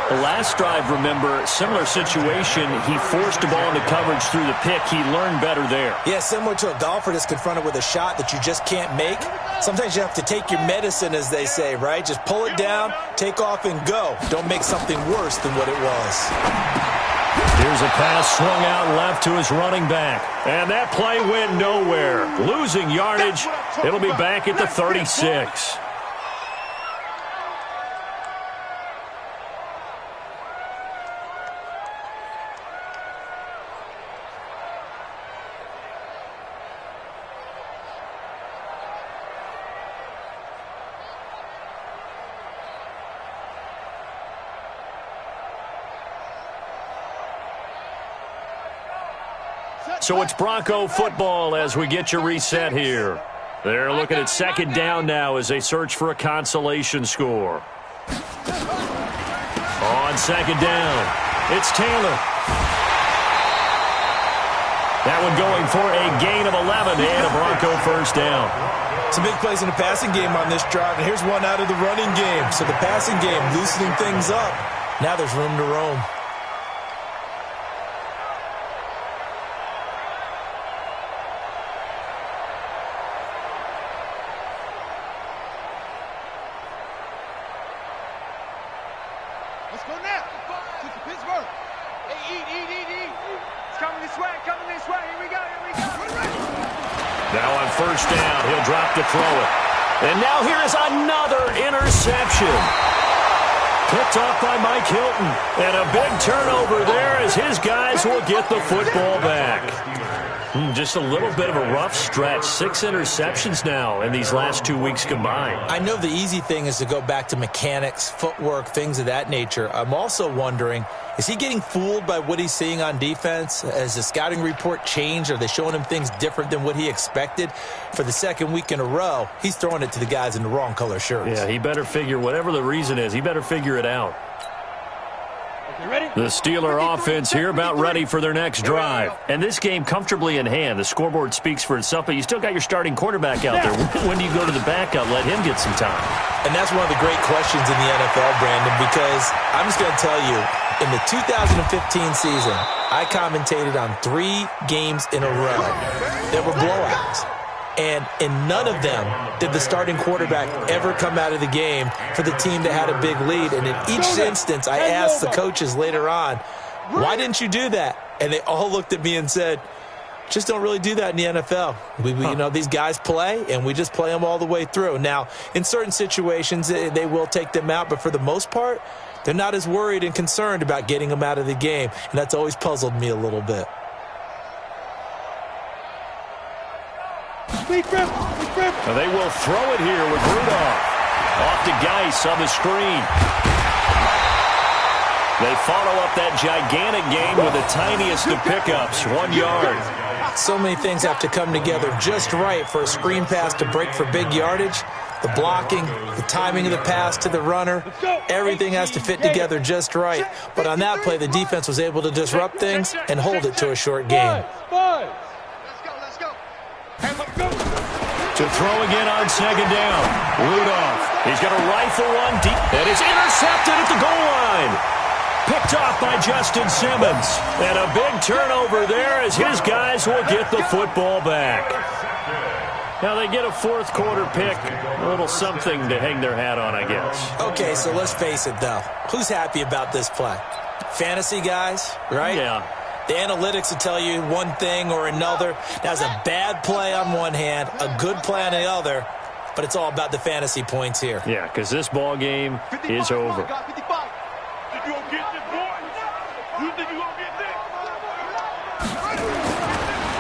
[SPEAKER 1] The last drive, remember, similar situation. He forced the ball into coverage through the pick. He learned better there.
[SPEAKER 2] Yeah, similar to a golfer that's confronted with a shot that you just can't make. Sometimes you have to take your medicine, as they say, right? Just pull it down, take off, and go. Don't make something worse than what it was.
[SPEAKER 1] Here's a pass swung out left to his running back. And that play went nowhere. Losing yardage. It'll be back at the 36. So it's Bronco football as we get you reset here. They're looking at second down now as they search for a consolation score. On second down, it's Taylor. That one going for a gain of 11 and a Bronco first down.
[SPEAKER 2] Some big plays in the passing game on this drive, and here's one out of the running game. So the passing game loosening things up. Now there's room to roam.
[SPEAKER 1] First down, he'll drop to throw it. And now here is another interception. Picked off by Mike Hilton. And a big turnover there as his guys will get the football back. Just a little bit of a rough stretch. 6 interceptions now in these last 2 weeks combined.
[SPEAKER 2] I know the easy thing is to go back to mechanics, footwork, things of that nature. I'm also wondering, is he getting fooled by what he's seeing on defense? Has the scouting report changed? Are they showing him things different than what he expected? For the second week in a row, he's throwing it to the guys in the wrong color shirts.
[SPEAKER 1] Yeah, he better figure, whatever the reason is, he better figure it out. The Steeler offense here about ready for their next drive. And this game comfortably in hand. The scoreboard speaks for itself, but you still got your starting quarterback out there. When do you go to the backup? Let him get some time. And that's one of the great questions in the NFL, Brandon, because I'm just going to tell you, in the 2015 season, I commentated on 3 games in a row that were blowouts. And in none of them did the starting quarterback ever come out of the game for the team that had a big lead. And in each instance, I asked the coaches later on, why didn't you do that? And they all looked at me and said, just don't really do that in the NFL. You know, these guys play, and we just play them all the way through. Now, in certain situations, they will take them out, but for the most part, they're not as worried and concerned about getting them out of the game. And that's always puzzled me a little bit. They will throw it here with Rudolph. Off to Geis on the screen. They follow up that gigantic gain with the tiniest of pickups, 1 yard.
[SPEAKER 2] So many things have to come together just right for a screen pass to break for big yardage. The blocking, the timing of the pass to the runner, everything has to fit together just right. But on that play, the defense was able to disrupt things and hold it to a short gain.
[SPEAKER 1] To throw again on second down. Rudolph. He's got a rifle one deep. And it's intercepted at the goal line. Picked off by Justin Simmons. And a big turnover there as his guys will get the football back. Now they get a fourth quarter pick. A little something to hang their hat on, I guess.
[SPEAKER 2] Okay, so let's face it, though. Who's happy about this play? Fantasy guys, right?
[SPEAKER 1] Yeah.
[SPEAKER 2] The analytics will tell you one thing or another. That's a bad play on one hand, a good play on the other, but it's all about the fantasy points here.
[SPEAKER 1] Yeah, because this ball game is over.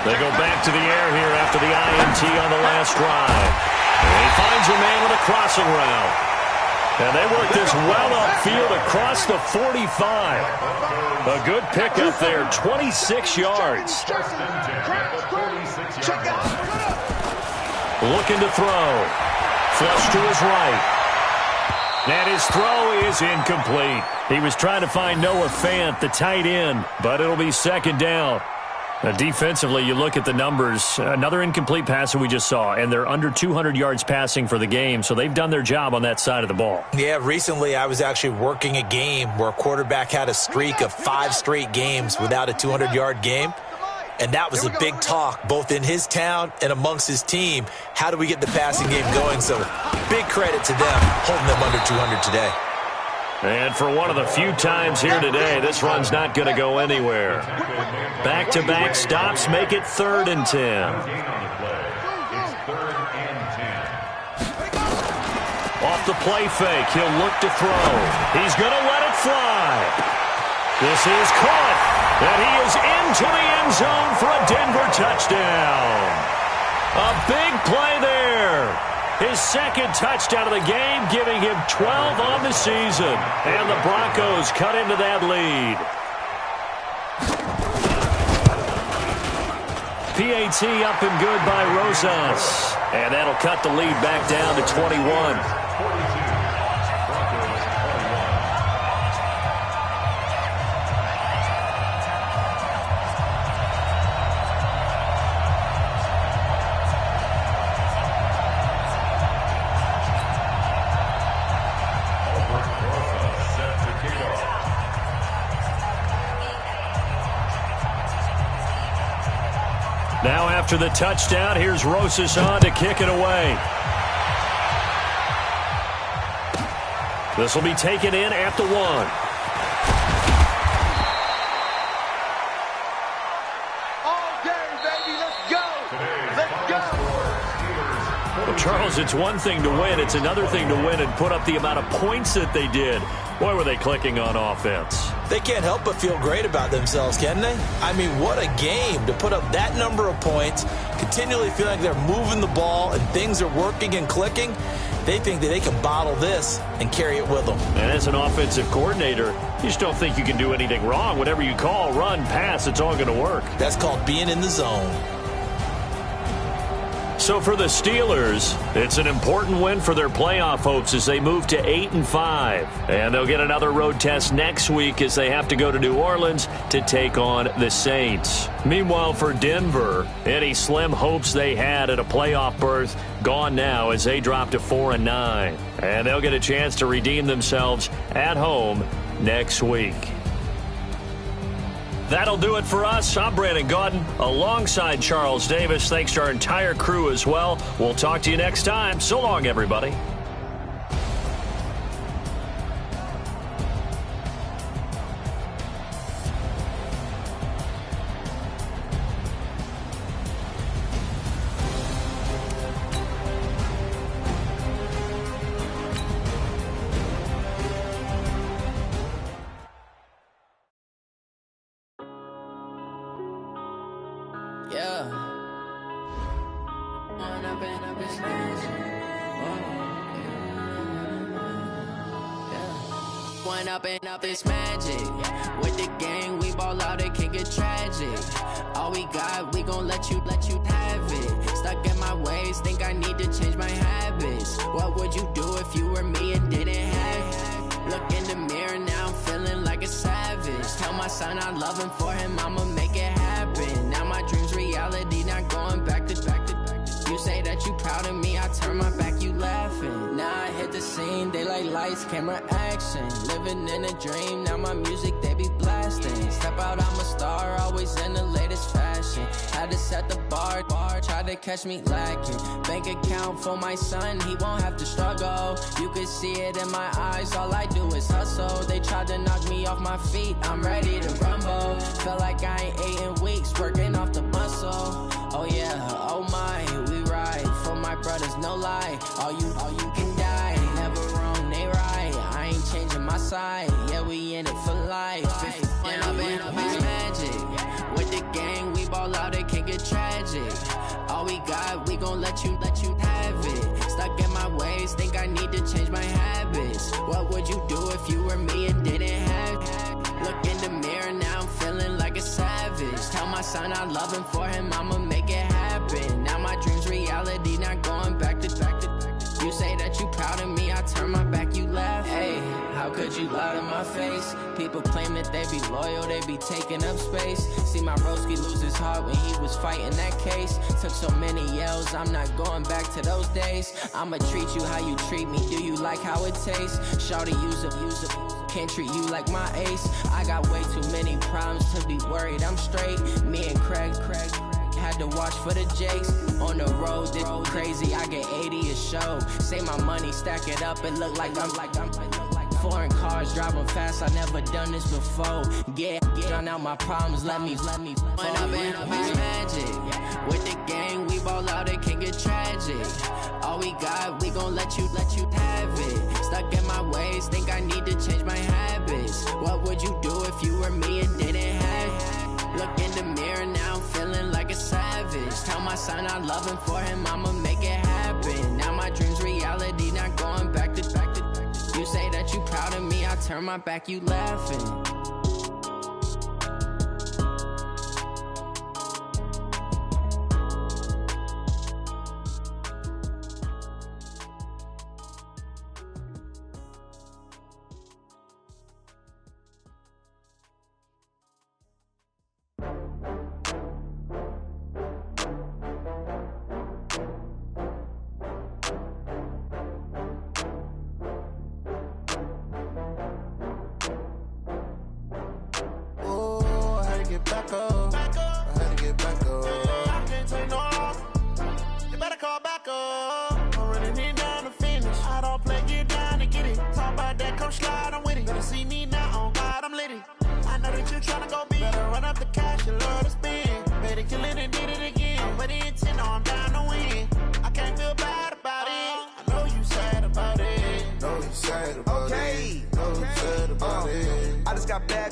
[SPEAKER 1] They go back to the air here after the INT on the last drive. And he finds a man with a crossing route. And they work this well upfield across the 45. A good pickup there, 26 yards. Looking to throw. Flush to his right. And his throw is incomplete. He was trying to find Noah Fant, the tight end, but it'll be second down. Defensively, you look at the numbers. Another incomplete pass that we just saw, and they're under 200 yards passing for the game, so they've done their job on that side of the ball.
[SPEAKER 2] Yeah, recently I was actually working a game where a quarterback had a streak of 5 straight games without a 200-yard game, and that was a big talk both in his town and amongst his team. How do we get the passing game going? So big credit to them holding them under 200 today.
[SPEAKER 1] And for one of the few times here today, this run's not going to go anywhere. Back-to-back stops make it 3rd and 10. Off the play fake, he'll look to throw. He's going to let it fly. This is caught, and he is into the end zone for a Denver touchdown. A big play there. His second touchdown of the game, giving him 12 on the season. And the Broncos cut into that lead. PAT up and good by Rosas. And that'll cut the lead back down to 21. Now after the touchdown, here's Rosas on to kick it away. This will be taken in at the 1. Well, Charles, it's one thing to win. It's another thing to win and put up the amount of points that they did. Boy, were they clicking on offense.
[SPEAKER 2] They can't help but feel great about themselves, can they? I mean, what a game to put up that number of points, continually feel like they're moving the ball and things are working and clicking. They think that they can bottle this and carry it with them.
[SPEAKER 1] And as an offensive coordinator, you just don't think you can do anything wrong. Whatever you call, run, pass, it's all going to work.
[SPEAKER 2] That's called being in the zone.
[SPEAKER 1] So for the Steelers, it's an important win for their playoff hopes as they move to 8-5. And they'll get another road test next week as they have to go to New Orleans to take on the Saints. Meanwhile, for Denver, any slim hopes they had at a playoff berth gone now as they drop to 4-9. And they'll get a chance to redeem themselves at home next week. That'll do it for us. I'm Brandon Gaudin alongside Charles Davis. Thanks to our entire crew as well. We'll talk to you next time. So long, everybody.
[SPEAKER 6] Up this magic with the gang, we ball out, it can get tragic. All we got, we gon' let you have it. Stuck in my ways, think I need to change my habits. What would you do if you were me and didn't have it? Look in the mirror, now I'm feeling like a savage. Tell my son I love him, for him I'ma make it happen. Now my dreams reality, not going back to back. You say that you proud of me, I turn my back, you laughing. Now I hit the scene, they like lights, camera, action. Living in a dream, now my music, they be blasting. Step out, I'm a star, always in the latest fashion. Had to set the bar, try to catch me lacking. Bank account for my son, he won't have to struggle. You could see it in my eyes, all I do is hustle. They tried to knock me off my feet, I'm ready to rumble. Felt like I ain't ate in weeks, working off the muscle. Oh yeah, oh my, we ride for my brothers, no lie. All you can die, never wrong, they right. I ain't changing my side, yeah, we in it for life. When I've been up, it's magic. With the gang, we ball out, it can't get tragic. All we got, we gon' let you have it. Stuck in my ways, think I need to change my habits. What would you do if you were me and didn't have it? Look in the mirror, now I'm feeling like a savage. Tell my son I love him, for him I'ma make it happen. Now my dream's reality, not going back to. You say that you proud of me, I turn my back, you laugh. Hey, how could you lie to my face? People claim that they be loyal, they be taking up space. See my broski lose his heart when he was fighting that case. Took so many yells, I'm not going back to those days. I'ma treat you how you treat me, do you like how it tastes? Shawty, use up, can't treat you like my ace. I got way too many problems to be worried, I'm straight. Me and Craig had to watch for the Jakes. On the road, this crazy, I get 80 a show. Say my money, stack it up, it look like I'm foreign cars, driving fast, I never done this before. Get drown out my problems, let me When I've been up is magic. With the gang, we ball out, it can get tragic. All we got, we gon' let you have it. Stuck in my ways, think I need to change my habits. What would you do if you were me and didn't have it? Look in the mirror, now I'm feeling like a savage. Tell my son I love him, for him I'ma make it happen. Now my dream's reality, not going back to. You say that you proud of me, I turn my back, you laughing.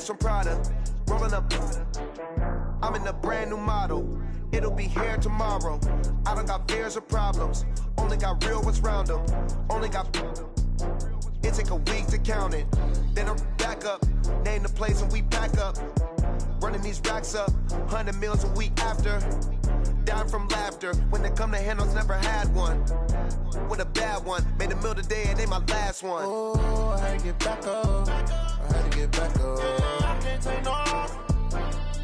[SPEAKER 7] From Prada, rolling up. I'm in a brand new model. It'll be here tomorrow. I don't got fears or problems. Only got real ones round them. Only got. It take a week to count it. Then I'm back up. Name the place and we pack up. Running these racks up. 100 meals a week after. Dying from laughter. When it come to handles, never had one. With a bad one. Made a meal today and they my last one.
[SPEAKER 8] Oh, I had to get back up. I had to get back up. I can't take no loss.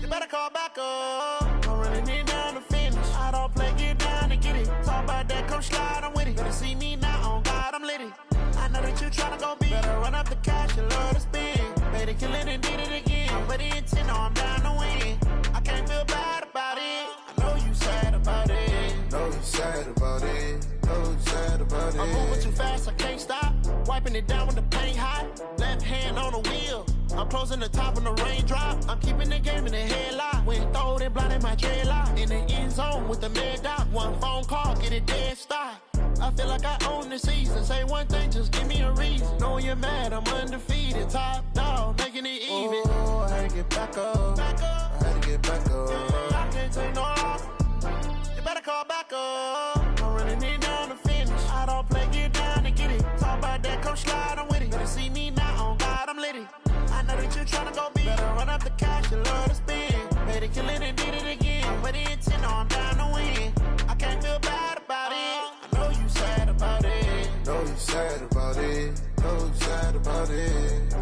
[SPEAKER 8] You better call back up. I'm running it down to finish. I don't play, get down to get it. Talk about that, come slide, I'm with it. Better see me now, on God, I'm litty. I know that you tryna go big. Better run up the cash, you love to spend. Better kill it and did it again. I'm ready in 10, I'm down to win. I can't feel bad about it. I know you sad about it.
[SPEAKER 7] Know you sad about it. Know you sad about it.
[SPEAKER 8] I'm moving too fast, I can't stop. Wiping it down with the paint hot. Left hand on the wheel. I'm closing the top on the raindrop. I'm keeping the game in the headlock. When throwed and blinded my dreadlock. In the end zone with the mad dot. One phone call, get it dead stop. I feel like I own the season. Say one thing, just give me a reason. Knowing you're mad, I'm undefeated. Top dog, making it even.
[SPEAKER 7] Oh, I had to get back up. I had to get back up.
[SPEAKER 8] I can't take no loss. You better call back up. I'm running it down to finish. I don't play, get down to get it. Talk about that, come slide, I'm with it. Better see me now, on God, I'm litty. I know that you tryna go big. Better run up the cash, you love to spend. Better kill it and did it again. I'm ready in 10, I'm down to win. I can't feel bad about it. I know you sad about it.
[SPEAKER 7] Know you sad about it. Know you sad about it.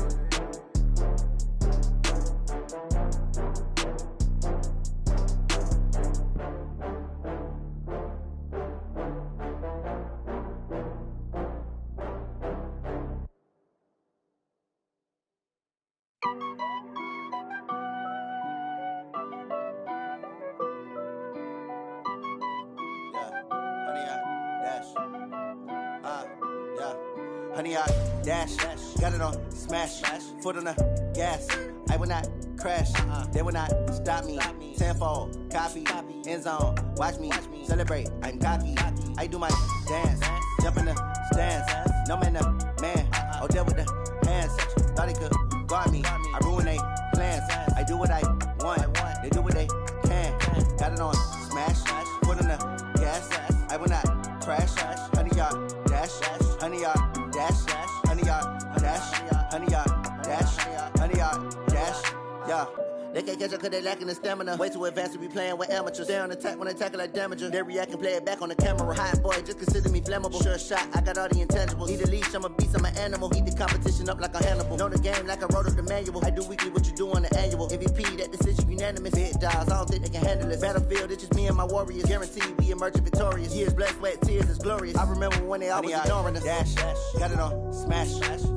[SPEAKER 9] Honey, I dash, got it on smash, foot on the gas. I will not crash, they will not stop me. Tenfold, copy, end zone, watch me celebrate. I'm cocky, I do my dance, jump in the stands. No man, the man, oh, deal with the hands. Thought he could guard me, I ruin they plans. I do what I want, they do what they can. Got it on smash. dash, foot on the gas, I will not crash, 100 yard dash, 100 yard dash, 100 yard dash, 100 yard dash, 100 yard dash, yeah. They can't catch up cause they lacking the stamina. Way too advanced to be playing with amateurs. Stay on attack when I tackle like damager. They react and play it back on the camera. Hot boy, just consider me flammable. Sure shot, I got all the intangibles. Need a leash, I'm a beast, I'm an animal. Eat the competition up like a Hannibal. Know the game like I wrote up the manual. I do weekly what you do on the annual. MVP, that decision unanimous. Big dials, I don't think they can handle it. Battlefield, it's just me and my warriors. Guaranteed we emerging victorious. Years, blood, sweat, tears, it's glorious. I remember when they always ignoring us. Dash, got it on, smash,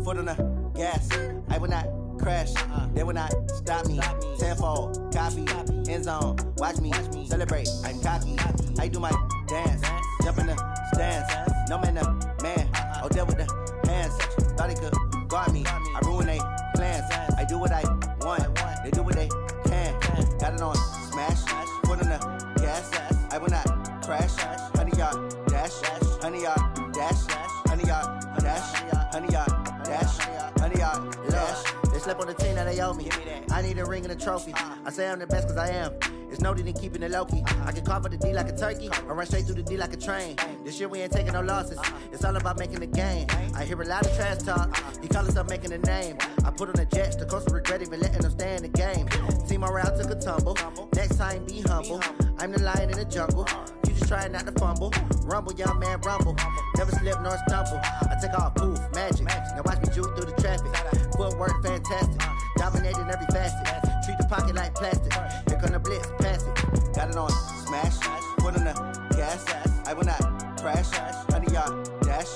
[SPEAKER 9] foot on the gas. I will not crash, they will not stop me. Tenfold, copy, end zone, watch me celebrate. I'm cocky, I do my dance, jump in the stands. No man, the man, oh, there with the hands. Thought he could guard me, I ruin they plans. I do what I want, they do what they can. Got it on smash, foot on the gas. I will not crash, 100 yard dash, 100 yard dash, 100 yard dash, 100 yard dash, 100 yard dash. They slept on the team that they owe me. I need a ring and a trophy. I say I'm the best cause I am. It's no need in keeping it low-key. I can carve up the D like a turkey or run straight through the D like a train. This year we ain't taking no losses. It's all about making the game. I hear a lot of trash talk. He call us up making a name. I put on the Jets. The coach will regret even letting them stay in the game. Team morale took a tumble. Next time be humble. I'm the lion in the jungle. You just trying not to fumble. Rumble, young man, rumble. Never slip nor stumble. I take off, poof, magic. Now watch me juke through the traffic. Footwork fantastic. Dominating every facet. Treat the pocket like plastic. Here come the blitz, pass it. Got it on smash. Foot on the gas. I will not crash. 100 yard dash.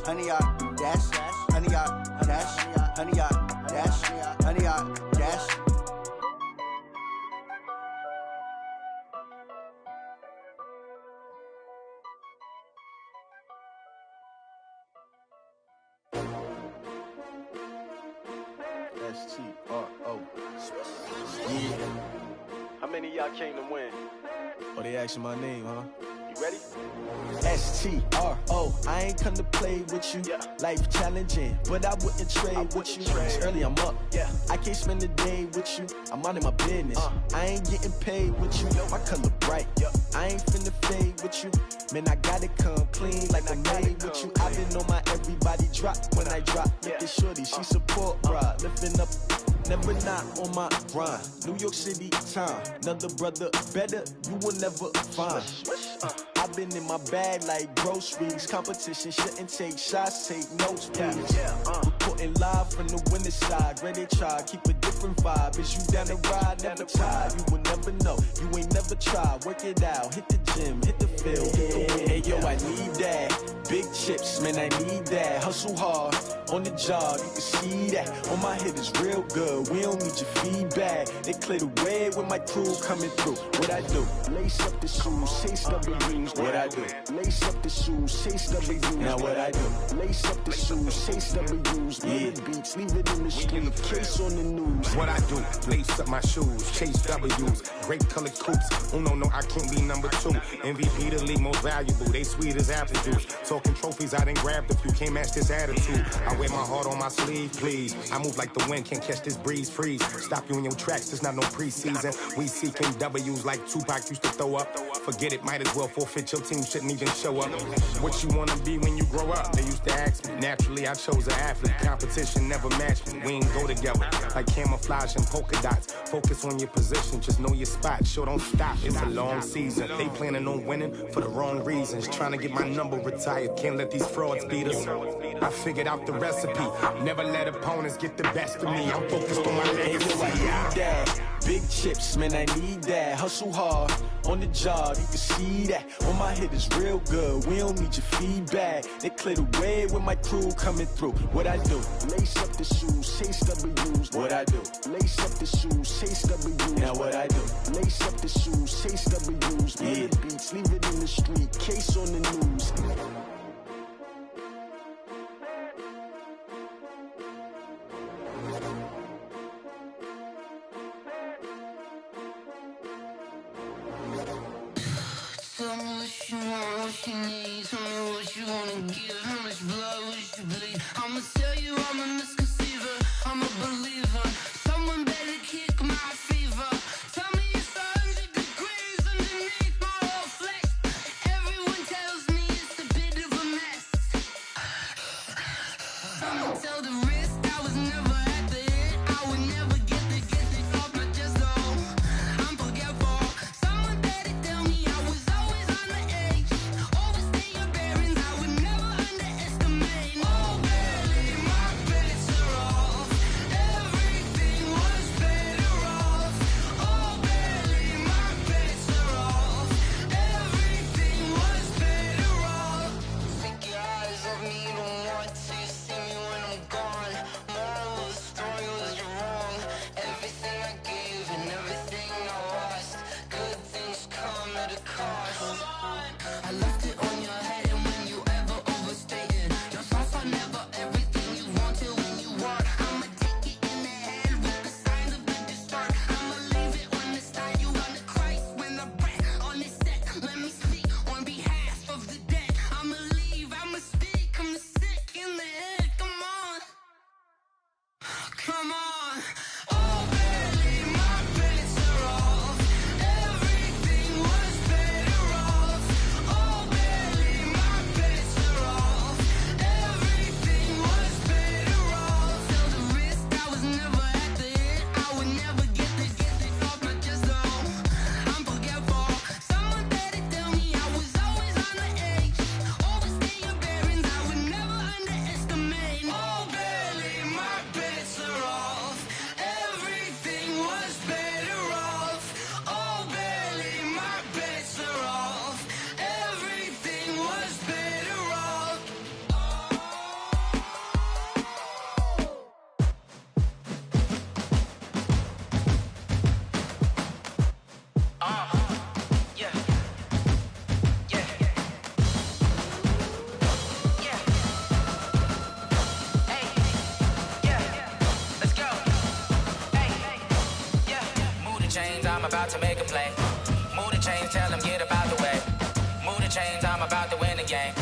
[SPEAKER 9] 100 yard dash. 100 yard dash. 100 yard dash. 100 yard dash.
[SPEAKER 10] S-T-R-O. Yeah. How many of y'all came to win? Oh, they asking my name, huh? You ready? S-T-R-O. I ain't come to play with you. Yeah. Life challenging, but I wouldn't trade with you. It's early, I'm up. Yeah. I can't spend the day with you. I'm minding my business. I ain't getting paid with you. My color bright. I ain't finna fade with you. Man, I gotta come clean like I made with you. I been on my everybody drop when I drop. Look at shorty, she support, bruh. Lifting up, never not on my grind. New York City time, another brother better, you will never find. I've been in my bag like groceries. Competition shouldn't take shots, take notes, please. Reporting live from the winning side. Ready to try, keep a different vibe. Is you down the ride, never tired. You will never know, you ain't never tried. Work it out, hit the gym, hit the field, hit the wind. Hey yo, I need that. Big chips, man, I need that. Hustle hard, on the job, you can see that. On my head is real good, we don't need your feedback. They clear the way with my crew coming through. What I do? Lace up the shoes, chase W's. What I do? Lace up the shoes, chase W's. Now what I do? Lace up the shoes, chase W's. Yeah. Beats, leave it in the street, case on the news.
[SPEAKER 11] What I do? Lace up my shoes, chase W's. Great colored coops. Oh no, I can't be number 2. MVP the league most valuable. They sweet as apple juice. Talking trophies, I done grabbed a few. Can't match this attitude. I wear my heart on my sleeve, please. I move like the wind, can't catch this breeze, freeze. Stop you in your tracks, there's not no preseason. We seeking W's like Tupac used to throw up. Forget it, might as well forfeit. Your team shouldn't even show up. What you wanna be when you grow up? They used to ask me. Naturally, I chose an athlete. Competition never matched me. We ain't go together like camouflage and polka dots. Focus on your position, just know your spot. Sure, don't stop. It's a long season. They planning on winning for the wrong reasons. Trying to get my number retired. Can't let these frauds beat us. I figured out the recipe. Never let opponents get the best of me. I'm focused on my legacy.
[SPEAKER 10] I need that. Big chips, man, I need that. Hustle hard, on the job, you can see that. On my head is real good, we don't need your feedback. They clear the way with my crew coming through. What I do? Lace up the shoes, chase W's. What I do? Lace up the shoes, chase W's. Now what I do? Lace up the shoes, chase W's. Yeah. Beats, leave it in the street, case on the news.
[SPEAKER 12] Tell me what you want, what you need. Tell me what you wanna give. How much blood would you bleed? I'ma tell you I'm a misconceiver. I'm a believer. Someone better kick my fever. Tell me it's 100 degrees underneath my whole Someone tell the risk I was never at the end. I would never get the off my chest though. I'm forgetful. Someone better tell me I was always on the edge. Overstay your bearings, I would never underestimate. Oh, barely, my bets are off. Everything was better off. Oh, barely, my bets are off. Everything was better off. Take your eyes off me, don't want to see me when I'm gone. Moral of the story was you're wrong. Everything I gave and everything I lost. Good things come at a cost. I left it on your head, and when you ever overstay it, your thoughts are never everything you want till when you want. I'ma take it in the head with the signs of the distort. I'ma leave it on the side. You on the Christ when the breath on this set. Let me speak on behalf of the dead. I'ma leave, I'ma speak. I'm the sick in the head. Come on, come on. Oh, barely, my bets are off. Everything was better off. Oh, barely, my bets are off. Everything was better off. Tell the risk I was never at the end. I would never get the off my chest though. I'm forgetful. Someone better tell me I was always on the edge. Overstay your bearings, I would never underestimate. Oh, barely, my bets are off. Everything was better off. Oh, barely, my bets are off. Everything was better off. Yeah. Yeah. Yeah. Hey. Yeah. Let's go. Hey. Yeah. Move the chains, I'm about to make a play. Move the chains, tell them get up out the way. Move the chains, I'm about to win the game.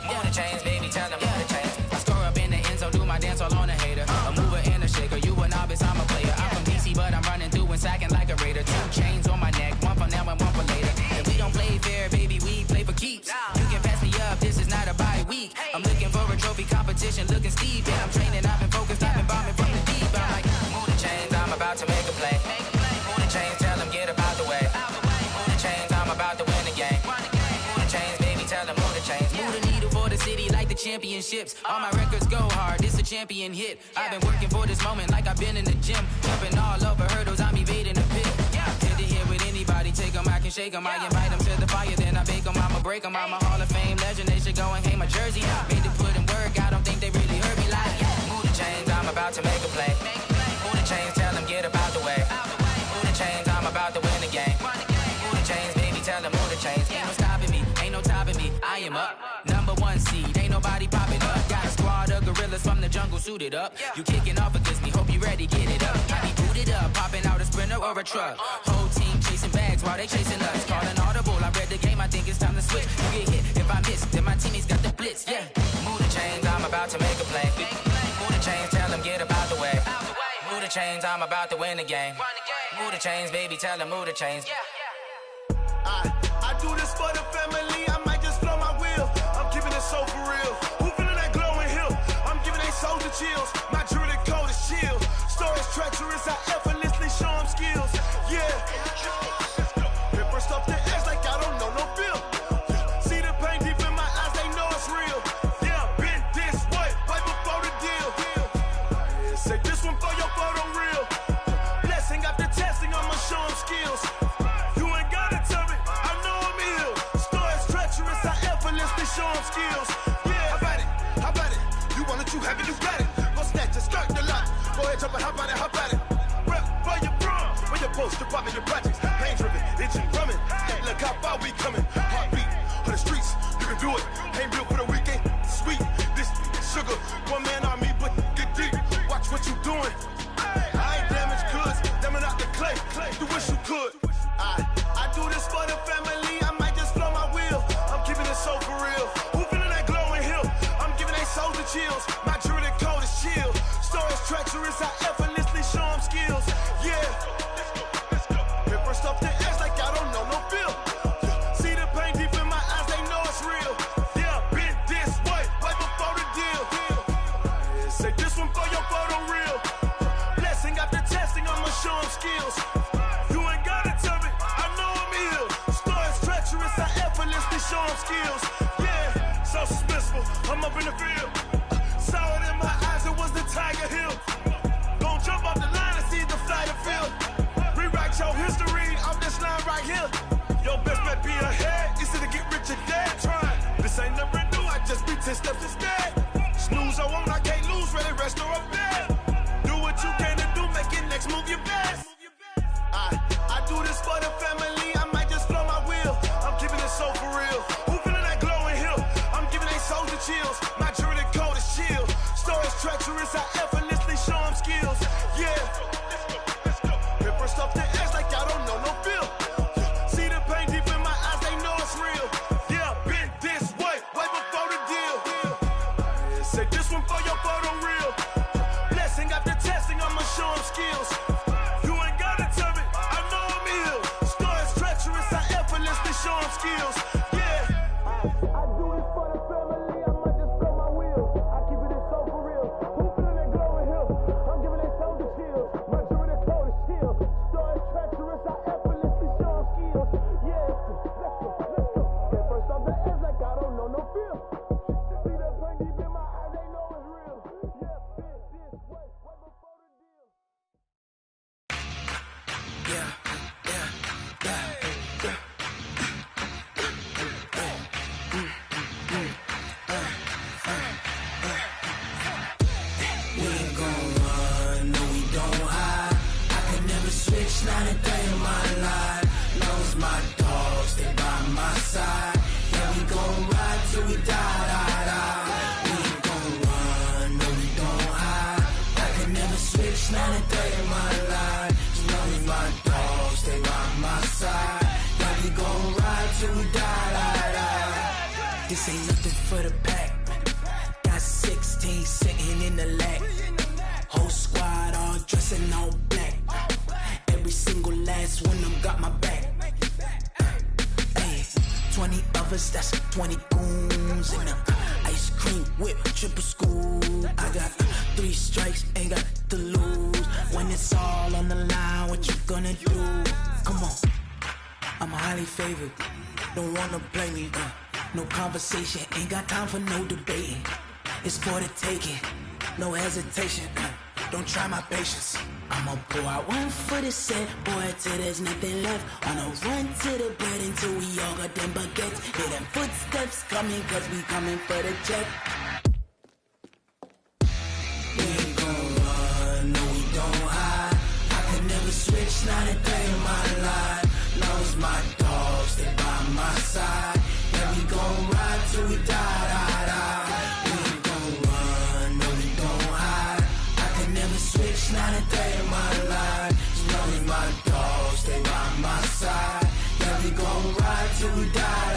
[SPEAKER 12] Move the chains, baby, tell them move the chains. I score up in the end zone, do my dance all on a hater. A mover and a shaker, you a novice, I'm a player. I'm from DC, but I'm running through and sacking like a raider. 2 chains on my neck, one for now and one for later. And we don't play fair, baby, we play for keeps. You can pass me up, this is not a bye week. I'm looking for a trophy competition, looking steep. Yeah, I'm training, I've been focused, I've been bombing from the deep. I'm like, move the chains, I'm about to make a play. Move the chains, tell them get up out the way. Move the chains, I'm about to win the game. Move the chains, baby, tell them move the chains. Move the needle for the city like the championships. All my records go hard, this a champion hit. I've been working for this moment like I've been in the gym. Jumping all over hurdles, I'm evading the pit. Tend to hit with anybody, take them, I can shake them. I invite them to the fire, then I bake them, I'ma break them. I'm a Hall of Fame legend, they should go and hang my jersey. Made to put in work, I don't think they really heard me like, move the chains, I'm about to make a play. Move the chains, tell them get up out the way. Move the chains, I'm about to win the game. Move the chains, baby, tell them move the chains. Ain't no stopping me, ain't no topping me, I am up. Number 1 seed, ain't nobody popping up. Got a squad of gorillas from the jungle suited up. You kicking off against me, hope you ready, get it up. I be booted up, popping out a Sprinter or a truck. Whole team chasing bags while they chasing us. Calling audible, I read the game, I think it's time to switch. You get hit, if I miss, then my teammates got the blitz, yeah. Move the chains, I'm about to make a play. Move the chains, tell them get up out the way. Move the chains, I'm about to win the game. Move the chains, baby, tell them move the chains.
[SPEAKER 8] I do this for the family, I might just blow my wheel. I'm keeping it so for real. Who feeling that glowing hill? I'm giving they soldier chills. My jewelry code is chill. Stories treacherous, I effortlessly show them skills. Yeah. Paper stuff the edge like I don't know no feel. See the pain deep in my eyes, they know it's real. Yeah, been this way, right before the deal. Say this one for your photo real. Blessing after testing, I'ma show them skills. You ain't gotta tell me, I know I'm ill. Stories treacherous, I effortlessly show them skills. Yeah, how about it? You want it, you have it, you got it. Go snatch it, skirt the lot. Go ahead, jump it, how about it? Rep where you from, where you post, you poppin' your projects. Pain driven, itching, drumming. Look how far we coming. Heartbeat on the streets, you can do it. Ain't built for the weekend, sweet. This sugar, one man army, but get deep. Watch what you doing. I ain't damaged goods, damn out the clay. You wish you could. I do this for the family, I might just blow my wheel. I'm keeping it so for real. Who feeling that glowing hill? I'm giving they soldier chills. My jewelry code is chill. Stories treacherous, I effortlessly show them skills. Yeah. Paper stuff the edge like I don't know no feel. See the pain deep in my eyes, they know it's real. Yeah, been this way, right before the deal. 10 steps instead. Snooze, I won't, I can't lose, really rest or up there. Do what you can to do, make your next move your best. I do this for the family, I might just blow my wheel. I'm keeping it so for real. Who feeling that glowing hill? I'm giving they souls the chills. My jewelry cold is chill. Stories treacherous, I effortlessly show them skills. Yeah. Hit first off the edge like I don't know no feel. See the pain deep in my eyes, they know it's real. Yeah, been this way before the deal. Say this one for your photo real. Blessing after testing, I'ma show them skills. You ain't gotta tell me, I know I'm ill. Stories treacherous, I effortlessly show them skills. Yeah. I do this for the family, I might just blow my wheel. I keep it so for real. Who feeling that glowing hill? I'm giving they souls the chills. My jewelry cold is chill. Stories treacherous, I effortlessly show them skills. Yeah, let's go. Hit first off the edge like I don't know no feel. See the pain deep in my eyes, they know it's real. Yeah, been this way before the deal.
[SPEAKER 6] We ain't gon' run, no we don't hide. I can never switch, not a day in my life. Knows my dogs, they by my side. Yeah, we gon' ride till we die. We ain't gon' run, no we don't hide. I can never switch, not a day in my life. Knows my dogs, they by my side. Yeah, we gon' ride till we die. This ain't nothing for the pack. Got 16 sitting in the lap. Whole squad all dressing all black. Every single last one of them got my back. Hey, 20 of us, that's 20 goons. And the ice cream whip, triple scoop. I got 3 strikes, ain't got to lose. When it's all on the line, what you gonna do? Come on, I'm highly favored. Don't wanna play me, no conversation, ain't got time for no debating. It's for the taking, no hesitation. Don't try my patience. I'ma pour out one for the set, boy, till there's nothing left. On a run to the bed until we all got them baguettes. Hear them footsteps coming, cause we coming for the check. We ain't gon' run, no we don't hide. I can never switch, not a day in my life. Knows my dogs, they by my side. Yeah, we gon' ride till we die. We ain't gon' run, no we don't hide. I can never switch, not a day in my life. Knows my dogs, they by my side. Yeah, we gon' ride till we die.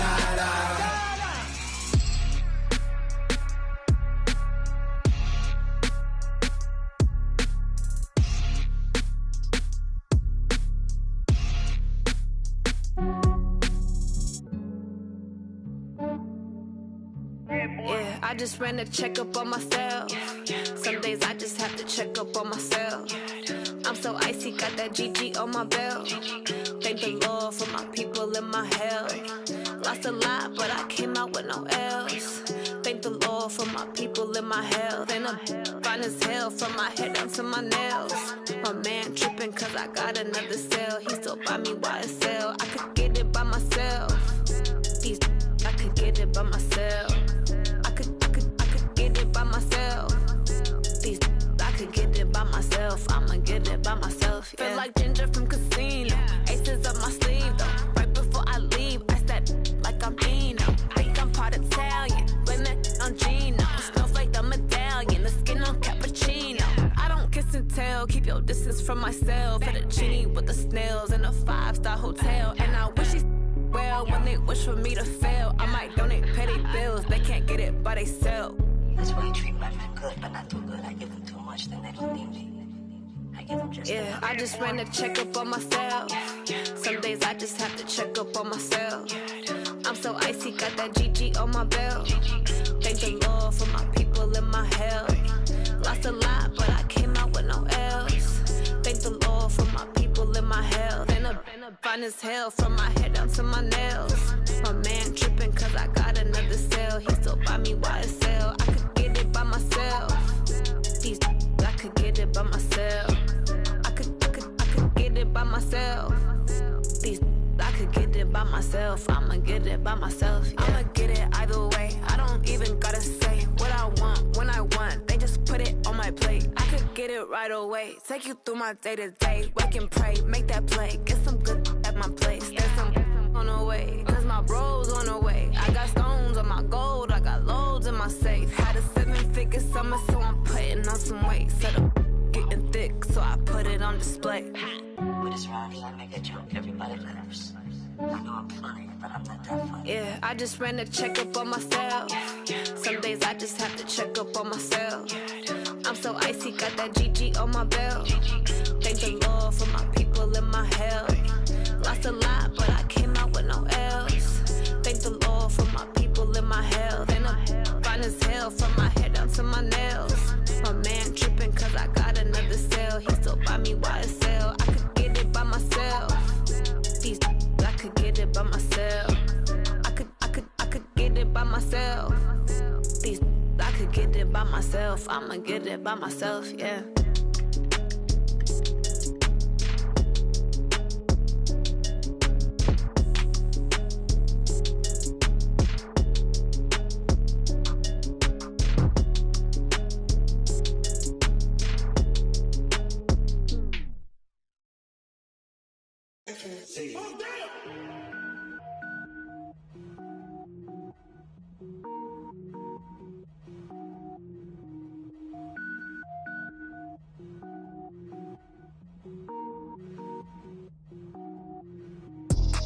[SPEAKER 13] Yeah, I just ran a checkup on myself. Some days I just have to check up on myself. I'm so icy, got that GG on my belt. Thank the Lord for my people in my health. Lost a lot, but I came out with no else. Thank the Lord for my people in my health. And I'm fine as hell from my head down to my nails. My man tripping cause I got another cell. He still buy me YSL. I could get it by myself. These I could get it by myself. I could get it by myself. These I could get it by myself. I'ma get it by myself. Yeah. Feel like Ginger from Casino. Aces up my sleeve though. Right before I leave, I step like I'm Dino. Think I'm part Italian. Blame that on Gino. Smells like the medallion. The skin on cappuccino. I don't kiss and tell. Keep your distance from myself. Fettuccine with the snails in a 5-star hotel. And I wish he's well when they wish for me to fail. I might donate petty bills. They can't get it by themselves.
[SPEAKER 14] That's why you treat my men good, but not too good. I give them too much, then they don't need me. I give them just
[SPEAKER 13] yeah, I just ran a checkup on myself. Some days I just have to check up on myself. I'm so icy, got that GG on my belt. Thank the Lord for my people in my health. Lost a lot, but I came out with no else. Thank the Lord for my people in my health. And I'm fine as hell from my head down to my nails. My man tripping cause I got another cell. He still buy me YSL. I could get it by myself. These I could get it by myself. I could get it by myself. These I could get it by myself. I'ma get it by myself. Yeah. I'ma get it either way. I don't even gotta say get it right away. Take you through my day-to-day. Wake and pray, make that play. Get some good at my place. There's some on the way, cause my bro's on the way. I got stones on my gold, I got loads in my safe. Had a 7-figure summer, so I'm putting on some weight. Set up getting thick, so I put it on display.
[SPEAKER 14] With this round here, I make a joke, everybody laughs. I know I'm funny, but I'm not that funny.
[SPEAKER 13] Yeah, I just ran a checkup on myself. Some days I just have to check up on myself. I'm so icy, got that GG on my belt. Thank the Lord for my people in my health. Lost a lot, but I came out with no L's. Thank the Lord for my people in my health. And I'm fine as hell from my head down to my nails. My man tripping cause I got another sale. He still buy me YSL. I could get it by myself. These I could get it by myself. I could get it by myself. These I could get it by myself. I'ma get it by myself, yeah.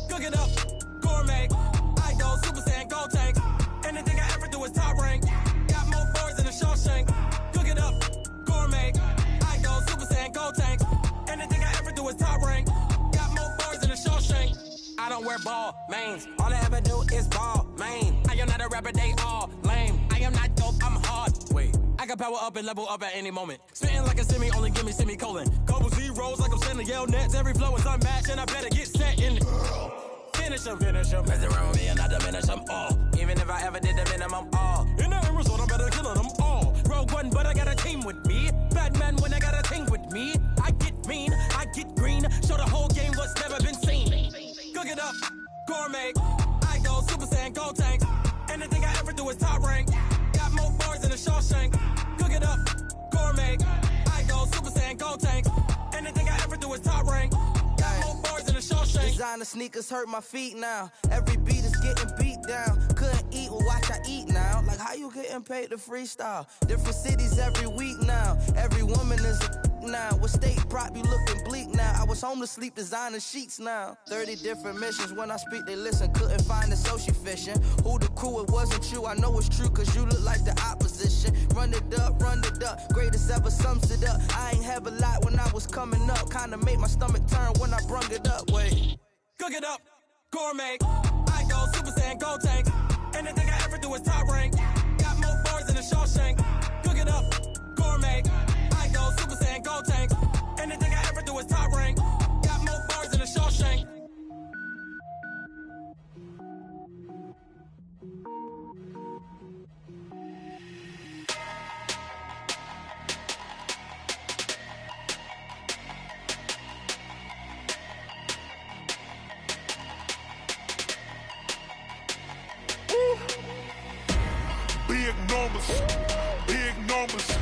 [SPEAKER 15] Cook it up, gourmet. I go Super Saiyan, gold tank. Anything I ever do is top rank. Got more birds than a Shawshank. Cook it up, gourmet. I go Super Saiyan, gold tank. Anything I ever do is top rank. Got more birds than a Shawshank. I don't wear ball mains. All I ever do is ball main. I am not a rapper, they all lame. I am not dope, I'm hard. Wait, I can power up and level up at any moment. Spitting like a semi, only give me semicolon. Couple zeros like I'm sending yell nets. Every flow is unmatched and I better get set in it. Finish them. Mess around with me and I diminish them all. Even if I ever did the minimum all. In the end result, I better kill them all. Rogue One, but I got a team with me. Batman when I got a team with me. I get mean, I get green. Show the whole game what's never been seen. Cook it up, gourmet. I go Super Saiyan, gold tank. Anything I ever do is top rank. Got more bars than a Shawshank. Cook it up, gourmet. I go Super Saiyan, gold tank. Anything I ever do is top rank. Got more bars than a Shawshank.
[SPEAKER 9] Designer sneakers hurt my feet now. Every beat is getting beat down. Couldn't eat, well watch I eat now. Like how you getting paid to freestyle? Different cities every week now. Every woman is a now. What state prop you looking bleak now? I was home to sleep designer sheets now. 30 different missions. When I speak they listen. Couldn't find it so she fishing. Who the crew? It wasn't you. I know it's true cause you look like the opposition. Run it up. Greatest ever sums it up. I ain't have a lot when I was coming up. Kinda made my stomach turn when I brung it up. Wait.
[SPEAKER 15] Cook it up, gourmet. I go Super Saiyan, gold tank. Anything I ever do is top rank. Got more bars than a Shawshank. Cook it up, gourmet. I go Super Saiyan, gold tank. Anything I ever do is top rank. Got more bars than a Shawshank.
[SPEAKER 16] Big numbers,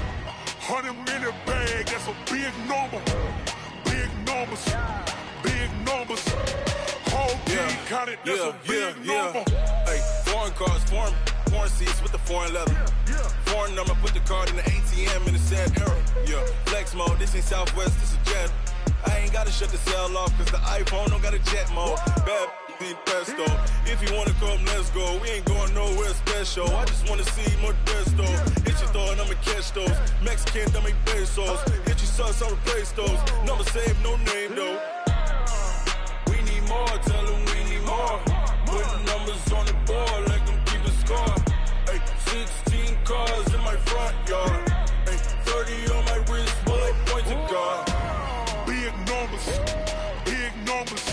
[SPEAKER 16] 100-minute bag, that's a big number. Big numbers, whole team counted, that's a big number.
[SPEAKER 17] Hey, foreign cars, foreign seats with the foreign leather. Foreign number, put the card in the ATM in the sad era. Yeah, flex mode, this ain't Southwest, this is jet. I ain't gotta shut the cell off, cause the iPhone don't got a jet mode. Bad pesto. If you wanna come, let's go. We ain't going nowhere special. I just wanna see more desto. Hit your thought, I'ma catch those. Mexican, I'ma make pesos. Hit your sus, I'll replace those. Number saved, no name though. We need more, tell them we need more. Putting numbers on the board, like them keep a score. Hey, 16 cars in my front yard. Hey, 30 on my wrist, bullet points of God.
[SPEAKER 16] Big numbers,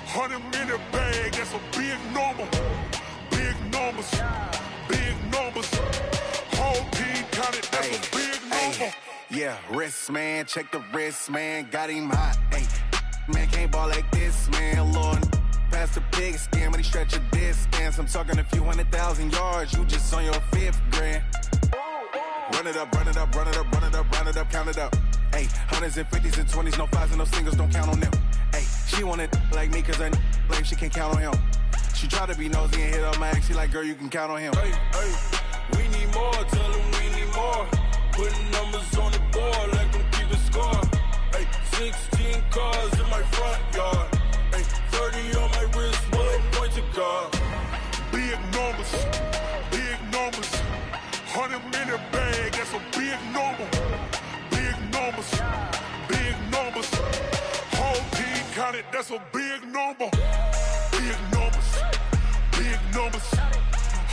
[SPEAKER 16] 100-minute bag, that's a big number. Big numbers, whole team counted, that's a big number.
[SPEAKER 18] Yeah, wrist man, check the wrist man, got him hot. Ay, man can't ball like this, man. Lord, past the pig skin when he stretch a distance. I'm talking a few 100,000 yards, you just on your 5th grand. What run it up, run it up, run it up, run it up, run it up, count it up. Hey, hundreds and fifties and 20s, no fives and no singles, don't count on them. Hey, she want it like me cause her lame, she can't count on him. She try to be nosy and hit up my ex, she like, girl, you can count on him.
[SPEAKER 17] Hey, we need more, tell them we need more. Putting numbers on the board, let them keep the score. Hey, 16 cars in my front yard. Hey, 30 on my wrist, one point to guard.
[SPEAKER 16] Big numbers, big numbers. 100-minute bag, that's a big number. Big numbers, big numbers. Whole team counted, that's a big number. Big numbers, big numbers.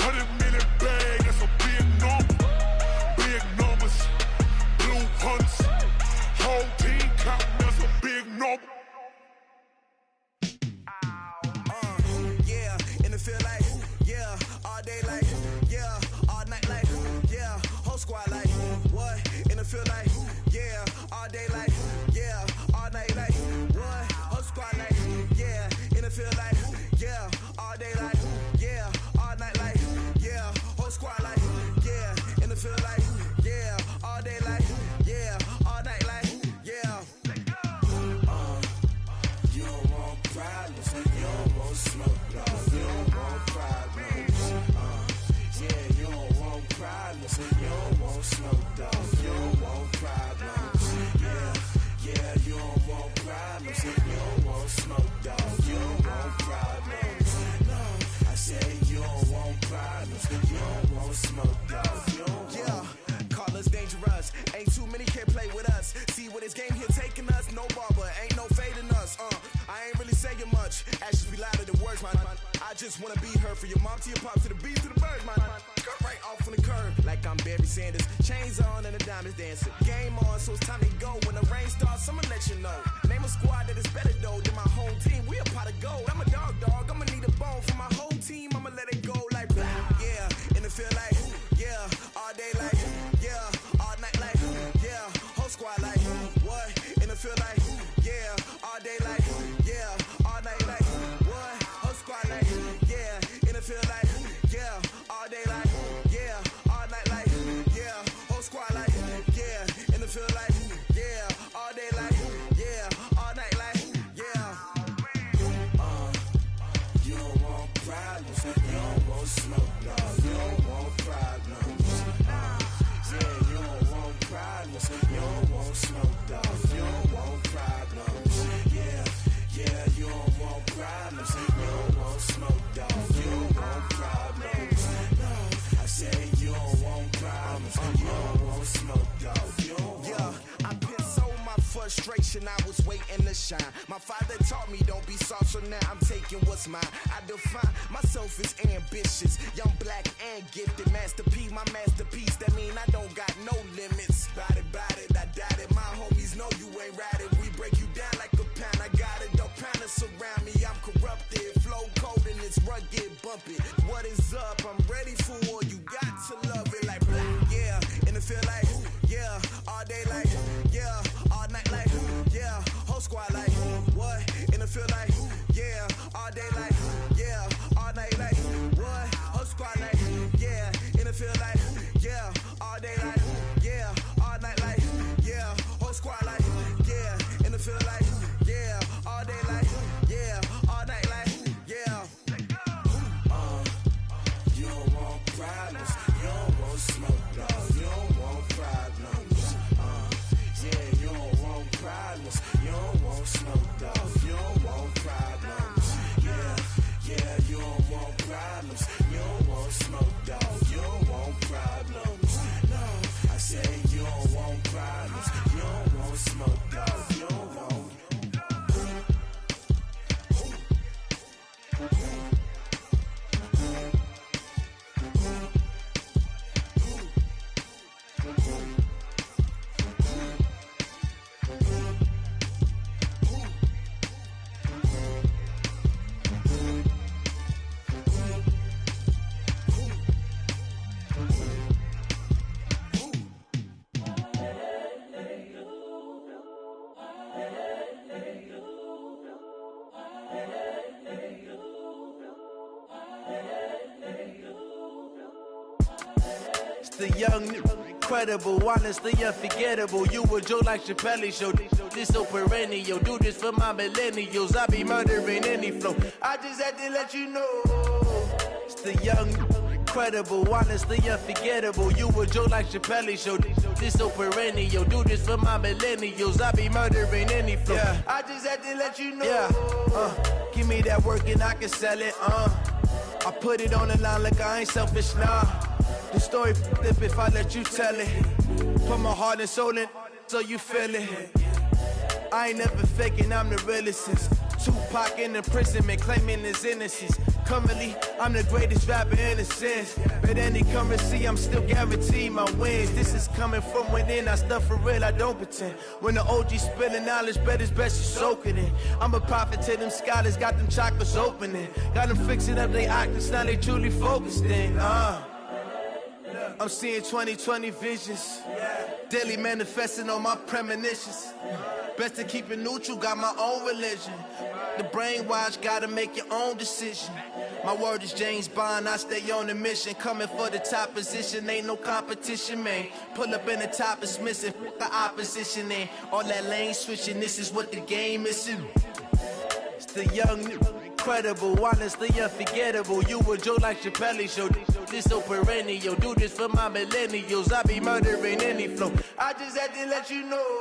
[SPEAKER 16] 100-minute bag, that's a big number. Big numbers, blue hunts. Whole team counting, that's a big number.
[SPEAKER 10] Yeah, in the field like, yeah, all day like, yeah, all night like, yeah, whole squad like, what? In the field like, yeah, all day like, yeah, all night like, what? Whole squad like, yeah, in the field like, yeah, all day like, yeah, all night like, yeah, whole squad like, yeah, in the field like, yeah, all day like, yeah, all night like, yeah. You don't want problems, you don't want smoke, no, you don't want problems. Yeah, you don't want problems, you don't want smoke, dog, you don't want problems. Yeah, you don't want problems, you don't want smoke, dog, you don't want problems. No, I said you don't want problems, you don't want smoke, dog, you don't want. Yeah, call us dangerous, ain't too many can play with us. See what this game here taking us, no barber, ain't no fading us. I ain't really saying much, actions be louder than words, man. I just wanna be heard, for your mom to your pop, to the beat, to the bird, man. Cut right off on the curb, like I'm Barry Sanders. Chains on and the diamonds dancing. Game on, so it's time to go. When the rain starts, I'ma let you know. Name a squad that is better though than my home team. We a pot of gold. I'm a dog, I'ma need a bone for my whole team. I'ma let it go like blah. Yeah, in the field like, yeah, all day like, yeah, all night like, yeah, whole squad like, what? In the field like, yeah, all day like, yeah, all night like, what? Whole squad like, yeah, in the field like, yeah, all day like, yeah, all night like, yeah, whole squad like, yeah, in the field like, yeah, all day like, yeah, all night like, yeah. You don't want problems, you don't want smoke, no, you don't want problems. Yeah, you don't want problems, you don't want smoke, dog, you don't want problems. Yeah, you don't want problems, you don't want smoke, dog, you don't want problems. No, I said you don't want problems, you don't want smoke, dog, you don't want. Yeah, I pissed so my frustration, I was waiting to shine. My father taught me don't be soft, so now I'm taking what's mine. I define myself as ambitious, young, black, and gifted. Master P, my masterpiece, that mean I don't got no limits. Bout it, I doubt it. My homies know you ain't ratted. We break you down like a pound. I got it, don't pound us around me. I'm corrupted, flow cold and it's rugged, bumpy. What is up? I'm ready for war. You got to love it like blah. Yeah, in the field like, yeah, all day like, yeah, all night like, yeah, whole squad like, what? In the field like, yeah, all day like, yeah, all night like, what? Whole squad like, yeah, in the field like, yeah, all day like, yeah, all night like, yeah, whole squad like, yeah, in the field like, yeah, all day like, yeah, all night like, yeah. You don't want problems, you don't want smoke, dog, you don't want problems. Yeah, you don't want problems, you don't want smoke, dog, you don't want problems. Yeah, you don't want problems, you don't want smoke, dog, you don't want problems. No, I say you don't want problems, you don't want smoke, dog, you don't want.
[SPEAKER 19] The young
[SPEAKER 10] incredible, honestly unforgettable. You a joke like Chappelle Show. This so perennial. Do this for my millennials. I be murdering any flow. I just had to let you know. It's the young, incredible, honestly unforgettable. You a joke like Chappelle Show. This so perennial. Do this for my millennials. I be murdering any flow. Yeah. I just had to let you know. Yeah. Give me that work and I can sell it. I put it on the line like I ain't selfish, nah. The story flip if I let you tell it. Put my heart and soul in so you feel it. I ain't never faking, I'm the realest since Tupac in imprisonment, claiming his innocence. Currently, I'm the greatest rapper in a sense. But any currency, I'm still guaranteed my wins. This is coming from within, I stuff for real, I don't pretend. When the OG spilling knowledge, bet it's best you soak it in. I'm a prophet to them scholars, got them chakras opening. Got them fixing up their octaves, now they truly focused in. I'm seeing 2020 visions. Daily manifesting on my premonitions. Best to keep it neutral, got my own religion. The brainwash, gotta make your own decision. My word is James Bond, I stay on the mission. Coming for the top position, ain't no competition, man. Pull up in the top is missing, the opposition ain't. All that lane switching, this is what the game is. It's the young, incredible, honestly unforgettable. You a joke like Chappelle Show. This so perennial. Do this for my millennials. I be murdering any flow. I just had to let you know.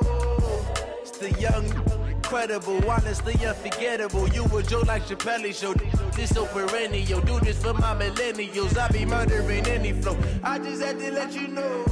[SPEAKER 10] It's the young, incredible, honestly unforgettable. You a joke like Chappelle Show. This so perennial. Do this for my millennials. I be murdering any flow. I just had to let you know.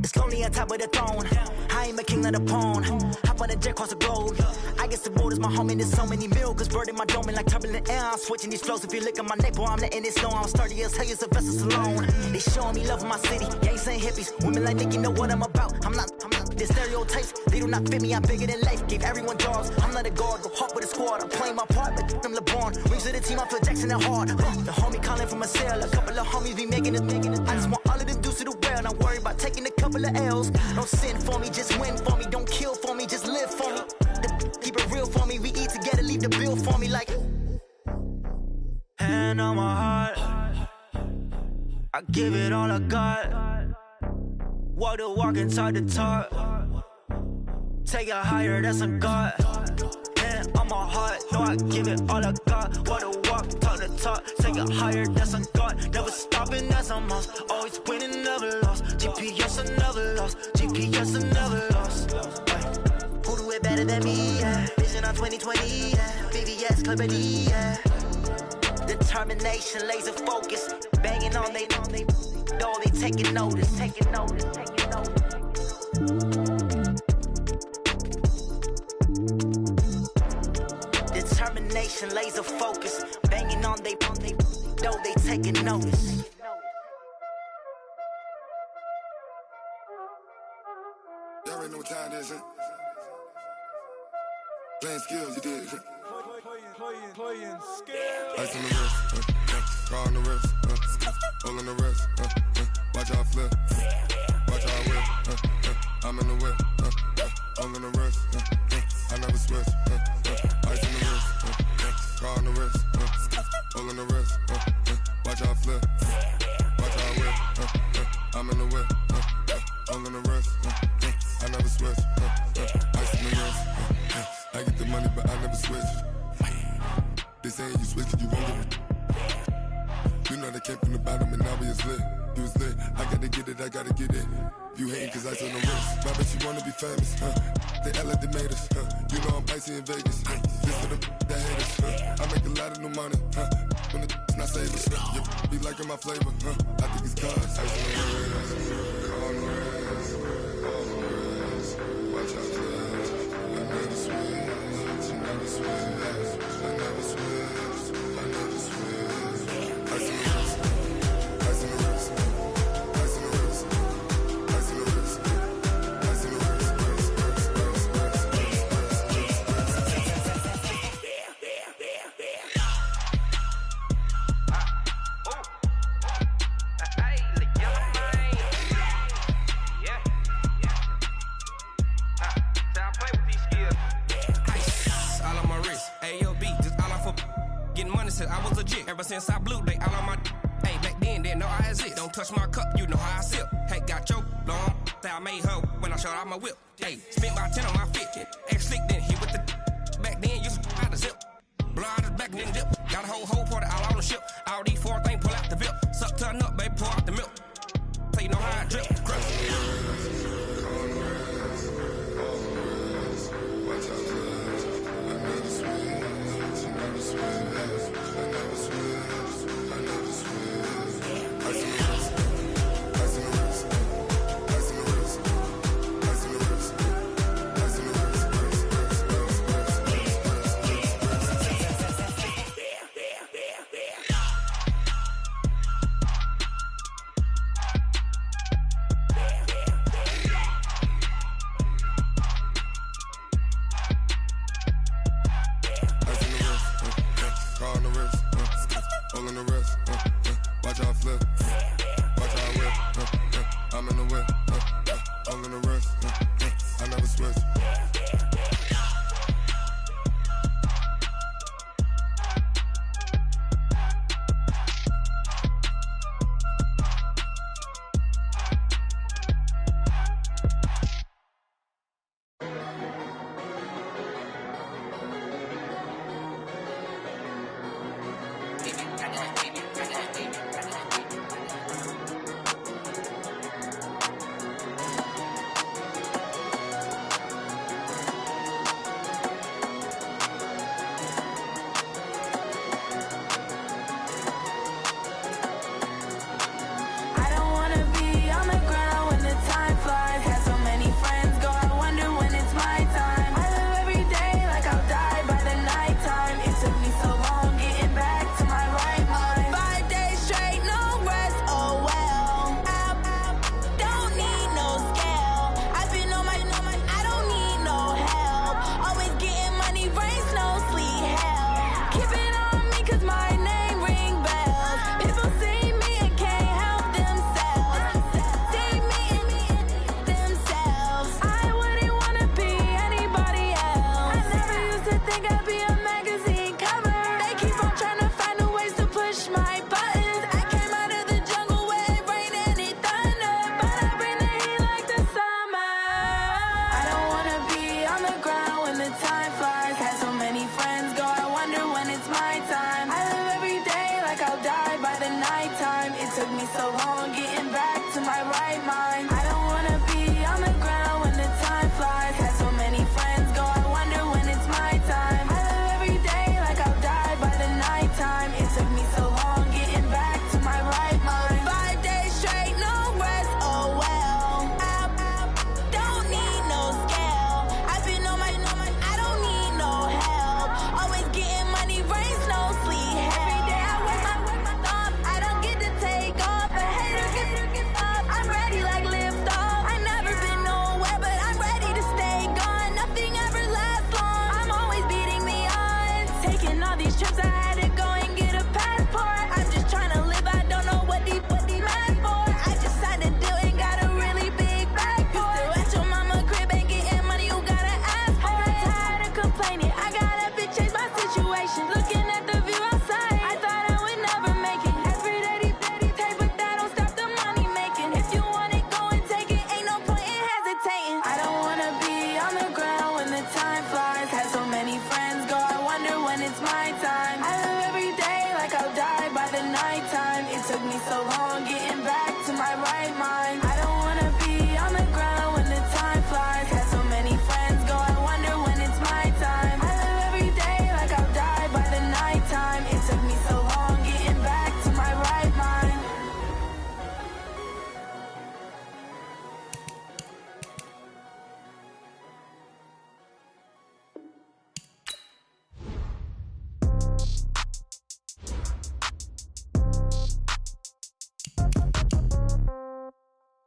[SPEAKER 19] It's lonely on top of the throne. I ain't a king of the pawn. Hop on a jet across the globe. I guess the road is my home and there's so many miracles burning my dome and like turbulent air. I'm switching these flows. If you look at my neck, boy, I'm letting it snow. I'm sturdy as hell, as Sylvester Stallone. They showing me love in my city. Gangs ain't hippies. Women like Nick, you know what I'm about. I'm not. The stereotypes, they do not fit me. I'm bigger than life. Gave everyone jobs. I'm not a guard. Go hard with a squad. I'm playing my part, but I'm LeBron. Rings to the team. I feel Jackson and hard. The homie calling from a cell. A couple of homies be making it. I just want all of them dudes to the well. Not worry about taking a couple of L's. Don't sin for me, just win for me. Don't kill for me, just live for me. Keep it real for me. We eat together, leave the bill for me like. Hand on my heart, I give it all I got. Walk the walk and talk the talk. Take it higher, that's a God. Hand on my heart, no, I give it all I got. Walk the walk, talk the talk. Take it higher, that's a God. Never stopping, that's a must. Always winning, never lost. GPS, I never lost. GPS, I never lost. Who do it better than me? Yeah. Vision on 2020. Yeah. VVS, Clarity. Yeah. Determination, laser focus. Banging on they door, they taking notice. Taking notice. Taking notice. Determination, laser focus. Banging on they door, they taking notice.
[SPEAKER 16] Y'all already know what time it is, huh? Playing skills, you did.
[SPEAKER 5] Playing skills.
[SPEAKER 16] Ice on the wrist, car on the wrist, hole in the wrist, watch out flip, watch out whip, I'm in the whip, hole in the wrist, I never switch, ice on the wrist, car on the wrist, hole in the wrist, watch out flip, watch out whip, I'm in the whip, hole in the wrist, I never switch, ice on the wrist, I get the money but I never switch. They saying you switch, you won't get it. You know they came from the bottom and now we is lit. You was lit, I gotta get it, I gotta get it. You hating cause I on the wrist. My bitch, you wanna be famous, They act like they made us, You know I'm icy in Vegas, This for the that hate us, I make a lot of new money, When the not savers, You be liking my flavor, I think it's cause. Ice on the wrist, on the wrist, on the wrist. Watch out, flash, I never switch, I never switch. I never switch, I never switch.
[SPEAKER 20] since I blew, they all on my. Hey, back then, didn't know I exist. Don't touch my cup, you know how I sip. Hey, got your long. I made her when I showed out my whip. Hey, spent about 10 on my fit. Ex-slick, then hit with the. Back then, used to out the zip. Blow out his back, then dip. Got a whole party all on the ship. All these 4 things, pull out the VIP. Suck, turn up, baby, pour out the milk. So you know how I drip.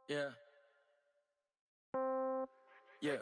[SPEAKER 10] Yeah. Yeah.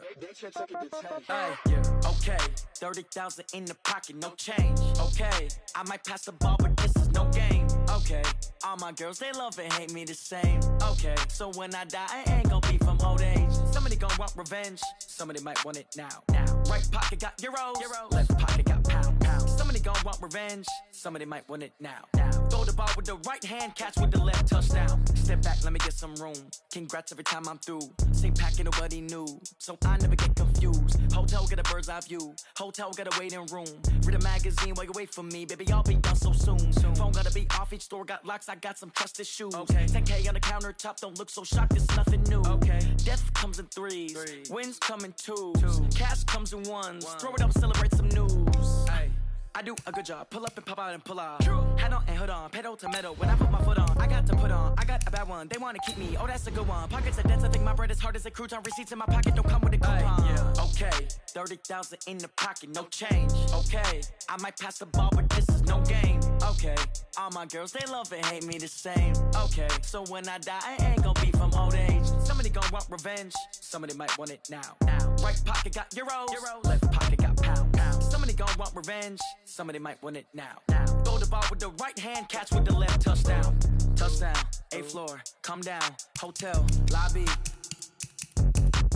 [SPEAKER 10] Hey, yeah. Okay. 30,000 in the pocket, no change. Okay. I might pass the ball, but this is no game. Okay. All my girls, they love and hate me the same. Okay. So when I die, I ain't gonna be from old age. Somebody gonna want revenge. Somebody might want it now. Right pocket got euros. Left pocket got pound. Somebody
[SPEAKER 21] gon' want revenge, somebody might want it now. Throw the ball with the right hand, catch with the left, touchdown. Step back, let me get some room. Congrats every time I'm through. Same pack and nobody knew, so I never get confused. Hotel get a bird's eye view. Hotel got a waiting room. Read a magazine while you wait for me, baby. I'll be done so soon. Phone gotta be off, each store got locks. I got some trusted shoes. Okay. 10K on the countertop, don't look so shocked. It's nothing new. Okay. Death comes in threes. Wins come in twos. Cash comes in ones. Throw it up, celebrate some news. Ay. I do a good job, pull up and pop out and pull out. Head on and hood on, pedal to metal. When I put my foot on, I got to put on. I got a bad one, they wanna keep me. Oh, that's a good one. Pockets are dense, I think my bread is hard as a crouton. Receipts in my pocket don't come with a coupon. Okay, 30,000 in the pocket, no change. Okay, I might pass the ball, but this is no game. Okay, all my girls, they love and hate me the same. Okay, so when I die, I ain't gon' be from old age. Somebody gon' want revenge, somebody might want it now. Right pocket got euros, left pocket got pound. Somebody gon' want revenge, somebody might want it now. Throw the ball with the right hand, catch with the left, touchdown. Touchdown, 8th floor, come down, hotel, lobby.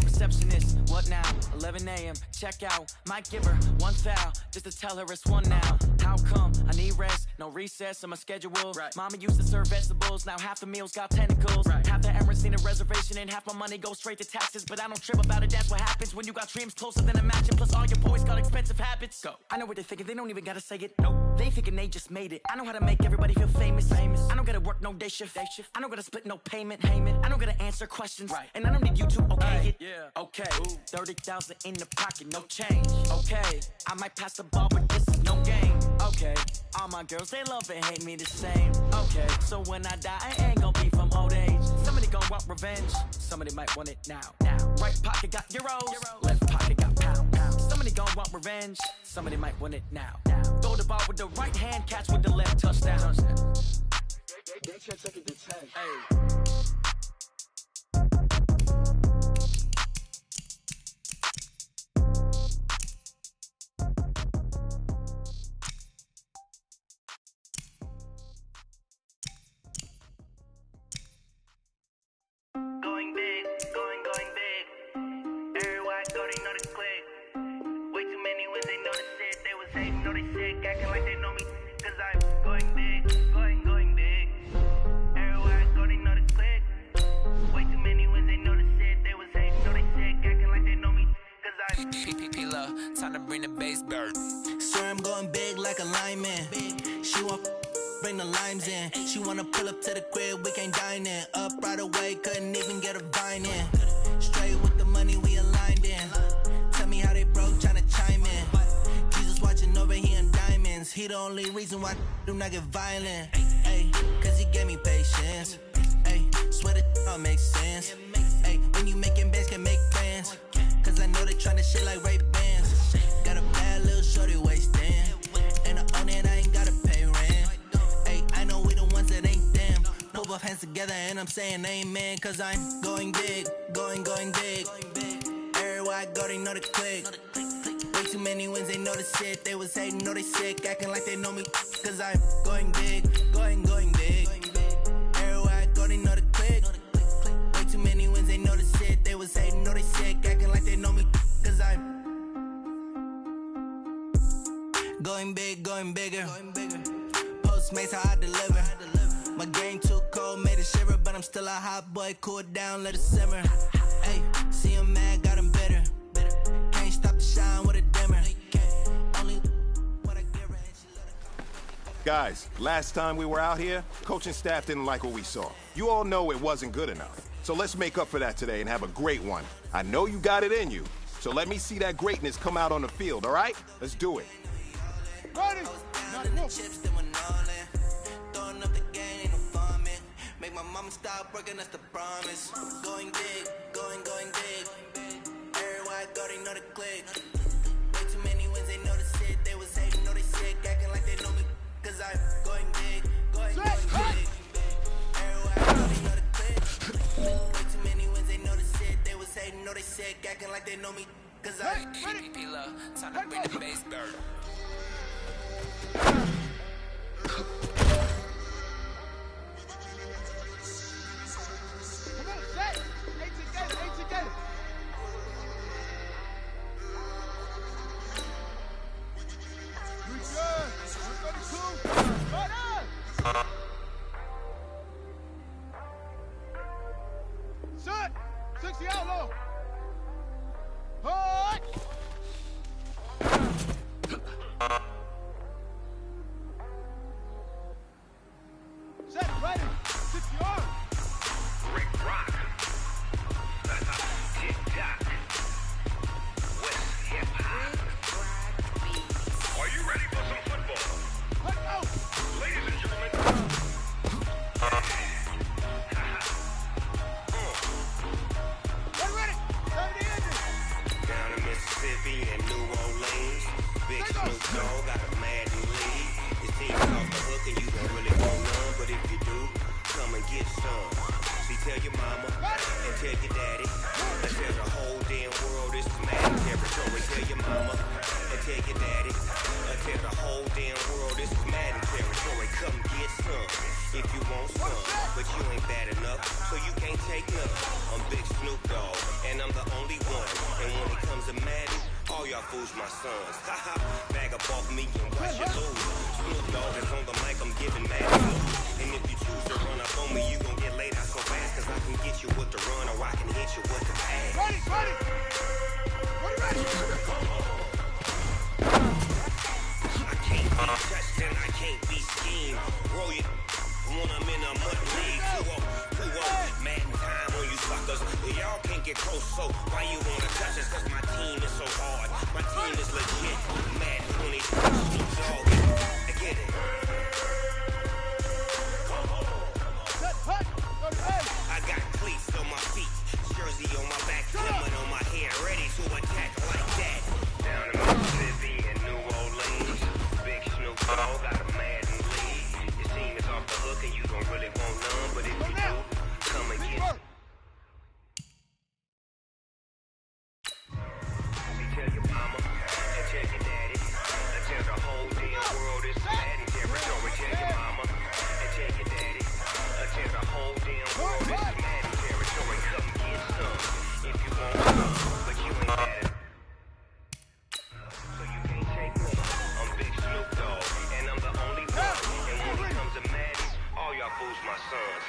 [SPEAKER 21] Receptionist, what now? 11 a.m., check out. Might give her one foul, just to tell her it's one now. How come? I need rest, no recess in my schedule. Mama used to serve vegetables, now half the meals got tentacles. Half the Emirates need a reservation and half my money goes straight to taxes. But I don't trip about it, that's what happens when you got dreams closer than a match. And plus all your boys got expensive habits. Go. I know what they're thinking, they don't even gotta say it. Nope. They thinking they just made it. I know how to make everybody feel famous. I don't gotta work no day shift. I don't gotta split no payment. I don't gotta answer questions. And I don't need you to okay it. Okay, 30,000 in the pocket, no change. Okay, I might pass the ball, but this is no game. Okay, all my girls, they love and hate me the same. Okay, so when I die, I ain't gon' be from old age. Somebody gon' want revenge, somebody might want it now. Right pocket got euros, left pocket got pound. Somebody gon' want revenge, somebody might want it now. Throw the ball with the right hand, catch with the left, touchdown.
[SPEAKER 10] They can't take it to 10.
[SPEAKER 21] Hey.
[SPEAKER 22] Going big, going big. Everywhere I go, they know the click. Way too many wins, they know the shit. They was hating, know they sick, acting like they know me. Cause I'm going big, going big. Everywhere I go, they know the click. Way too many wins, they know the shit. They was hating, know they sick, acting like they know me. Cause I'm
[SPEAKER 23] PPP love, time to bring the bass bird.
[SPEAKER 19] Swear I'm going big like a lineman. She want bring the limes in. She wanna pull up to the crib, we can't dine in. Up right away, couldn't even get a vine in. Straight with the money we aligned in. Tell me how they broke, tryna chime in. Jesus watching over here in diamonds. He the only reason why I do not get violent. Ay, cause he gave me patience. Ay, swear that all makes sense. Ay, when you making bands, can make friends. Cause I know they tryna shit like Ray Bans. Got a bad little shorty wasting. And I own it, I ain't gotta pay rent. I know we the ones that ain't them. Put both hands together and I'm saying amen. Cause I'm going big, going big. Everywhere I go, they know the click. Way too many wins, they know the shit. They was hating, know they sick, acting like they know me. Cause I'm going big, going big. Everywhere I go, they know the click. Way too many wins, they know the shit. They was hating, know they sick, acting like they know me. Cause I'm going big, going bigger. Postmates how I deliver. My game too cold, made it shiver, but I'm still a hot boy. Cool it down, let it simmer. Hey, see him mad, got him bitter. Can't stop the shine with a dimmer. Only what I give her and she let it.
[SPEAKER 11] Guys, last time we were out here, coaching staff didn't like what we saw. You all know it wasn't good enough. So let's make up for that today and have a great one. I know you got it in you, so let me see that greatness come out on the field, all right? Let's do it.
[SPEAKER 3] Ready?
[SPEAKER 19] Throwing up the game, ain't no fun, man. Make my mama stop working, that's the promise. Going big, going big. Everywhere I go, they know the click. Way too many wins, they know the shit. They was hating, know they sick, acting like they know me. Cause I'm going big, going big. Everywhere I go, they know the click. Way too many wins, they know the shit. They was hating, know they sick, acting like they know me. Cause I'm
[SPEAKER 23] PPP love, time to bring the bass bird.
[SPEAKER 3] Come on, Zach! Ain't together! We good! 60 out low. Hard. Set, ready. 60 arm.
[SPEAKER 22] Rick Rock. Tick-tock. West hip-hop. Are you ready for some football?
[SPEAKER 3] Let's go.
[SPEAKER 22] Ladies and gentlemen.
[SPEAKER 3] Get ready. 30 inches.
[SPEAKER 1] Down in Mississippi and New Orleans, Big Snoop Dogg got a Madden lead. His team is off the hook and you don't really want none, but if you do, come and get some. See, tell your mama and tell your daddy, and tell the whole damn world this is Madden territory. Tell your mama and tell your daddy, and tell the whole damn world this is Madden territory. Come get some if you want some, but you ain't bad enough, so you can't take none. I'm Big Snoop Dogg, and I'm the only one. And when it comes to Madden, all y'all fools my sons. Haha, bag up off me and watch you lose. Snoop Dogg is on the mic, I'm giving Madden blues. And if you choose to run up on me, you gon' get laid out so fast, cause I can get you with the run or I can hit you with the pass.
[SPEAKER 3] Ready, ready. Ready,
[SPEAKER 1] I can't be touched and I can't be schemed. Roll you when I'm in a mud league. 2-0, Madden time on you suckers. Y'all can't get close, so why you wanna touch us? Cause my team is so hard. My team is legit. Madden 20, Snoop Dogg. I get it. I got cleats on my feet, jersey on my back, helmet on my head, ready to attack like that.
[SPEAKER 22] Down in Mississippi and New Orleans, Big Snoop Dogg got a Madden lead. His team is off the hook and you don't really want none, but if you do, come and get some. Tell your mama and tell your daddy, and tell the whole damn world this is Madden territory. Tell your mama and tell your daddy, and tell the whole damn world this is Madden territory. Come get some if you want some, but you ain't bad enough, so you can't take none. I'm Big Snoop Dogg, and I'm the only one. And when it comes to Madden, all y'all fools my sons.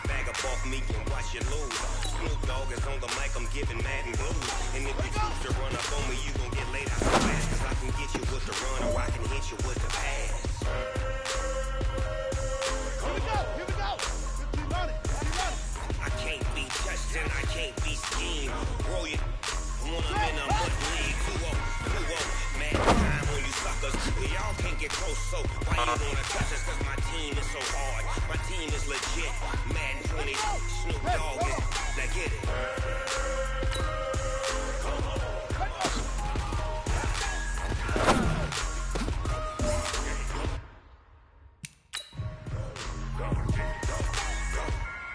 [SPEAKER 1] Bag up off me and watch you lose. Snoop Dogg is on the mic, I'm giving Madden blues. And if you choose to run up on me, you gon' get laid out so fast, cause I can get you with the run or I can hit you with the pass.
[SPEAKER 3] Here we go. Here we go. 15 running. 15 running.
[SPEAKER 1] I can't be touched and I can't be schemed. Roll you when I'm in a mud league. 2-0, Madden time on you suckers. Y'all can't get close, so why you wanna touch us? Cause my team is so hard. My team is legit. Madden 20, Snoop Dogg is. Now get it.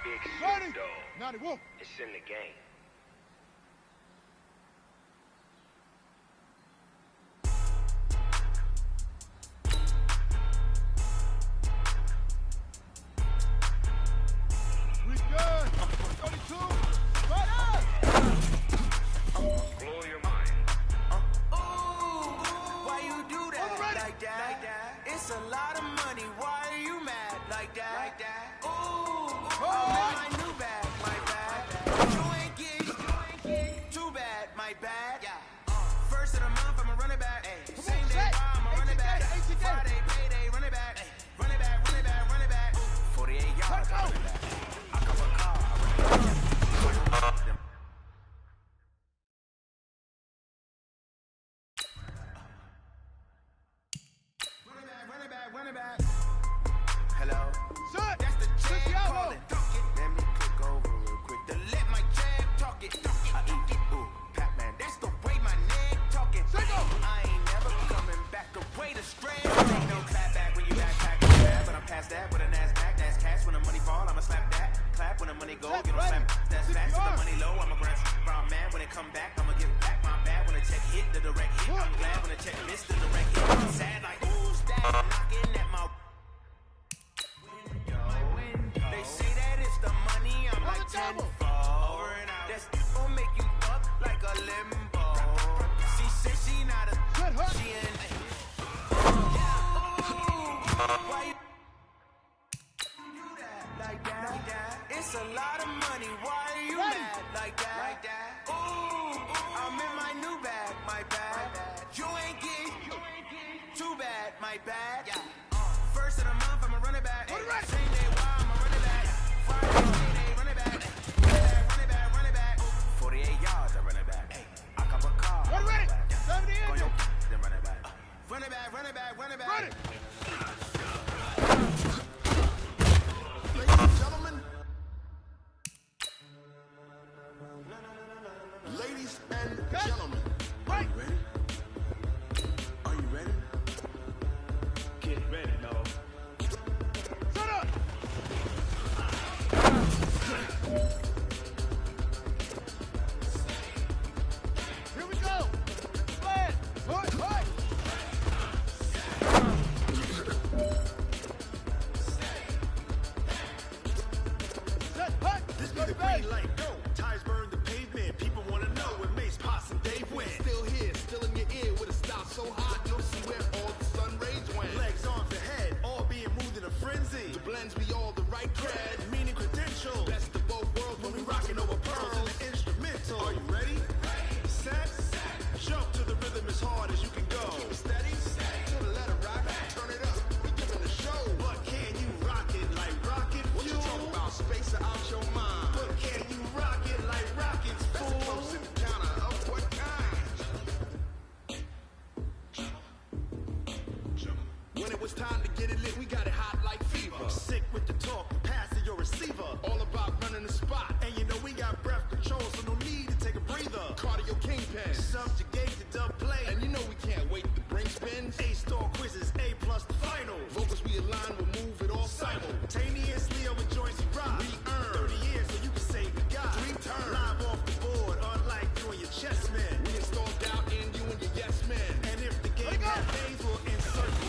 [SPEAKER 22] Big Snoop Dogg.
[SPEAKER 3] Naughty wolf.
[SPEAKER 22] It's in the game.
[SPEAKER 3] We good. 32. Right up.
[SPEAKER 22] Blow your mind.
[SPEAKER 8] Why you do that like that? It's a lot of money. Why are you mad like that? Ooh, I'm in my new bag, my bad. You ain't get too bad, my bad. First of the month, I'ma run it back. Same day, I'ma run it back. Friday, payday, run it back. Run it back, run it back, run it back. 48 yards, I run it back. I cover a car, I run it back. Run it back. Hello?
[SPEAKER 3] Son.
[SPEAKER 8] That's the jam
[SPEAKER 3] out
[SPEAKER 8] calling.
[SPEAKER 3] low.
[SPEAKER 8] Let me click over real quick to let my jam talk it. I eat it. Ooh, Pac-Man, that's the way my neck talking. I ain't never coming back. The way the strand. Ain't no clap back when you backpack. But I'm past that with a NASDAQ. That's cash. When the money fall, I'ma slap that. Clap when the money go. You don't slap. That's fast. When the money low, I'ma grab brown man. When it come back, I'ma give back my bad. When the check hit, the direct hit. I'm glad when the check missed, the direct hit. I'm sad like, ooh, stat knocking at my window. They say that it's the money, I'm like tenfold. Over and out. That's gon' make you fuck like a limbo. She said she not a she in. Why you do that like that? It's a lot of money, why are you mad like that? Ooh, I'm in my new bag, my bad. You ain't getting too bad, my bad. First of the month, I'ma run it back. Same day, why I'ma run it back. Friday, payday, run it back. Run it back, run it back. 48 yards, I run it back. I cop a car.
[SPEAKER 3] Run ready. 70 inches.
[SPEAKER 8] Then run it back. Run it back, run it back, run it back.
[SPEAKER 3] Run it.
[SPEAKER 8] Ladies and gentlemen, are you ready? Are you ready?
[SPEAKER 3] Get ready, dog. Shut up! Here we go! Plan! Hut, hut! Set, hut!
[SPEAKER 8] This be the green light, go! Tires burn the pavement, people wanna know where Mace, Pops, and Dave went. Still here, still in your ear, with a stop so hot, you'll see where all the sun rays went. Legs, arms, and head, all being moved in a frenzy. The blends be all the right cred, meaning credentials. Best of both worlds when we rockin' over pearls in the instrumental. Are you ready? Set, jump to the rhythm as hard as you can go. Keep it steady, to the letter rock, turn it up, we giving the show. But can you rock it like rocket fuel? What you talk about, space out your mind. But can you rock it like rockets, fool? That's close in the counter of what kind? When it was time to get it lit, we got it hot like fever. Sick with the talk, passing your receiver. All about running the spot. And you know we got breath control, so no need to take a breather. Cardio kingpin, subjugate the dub play. And you know we can't wait to bring spins. A-star quizzes, A+ the final. Vocals we align, we'll move it all simultaneously over joints we rock. We earn 30 years so you can say we got 3 turns. Live off the board, unlike you and your chess men. We install doubt in you and your yes men. And if the game has days, we'll insert you.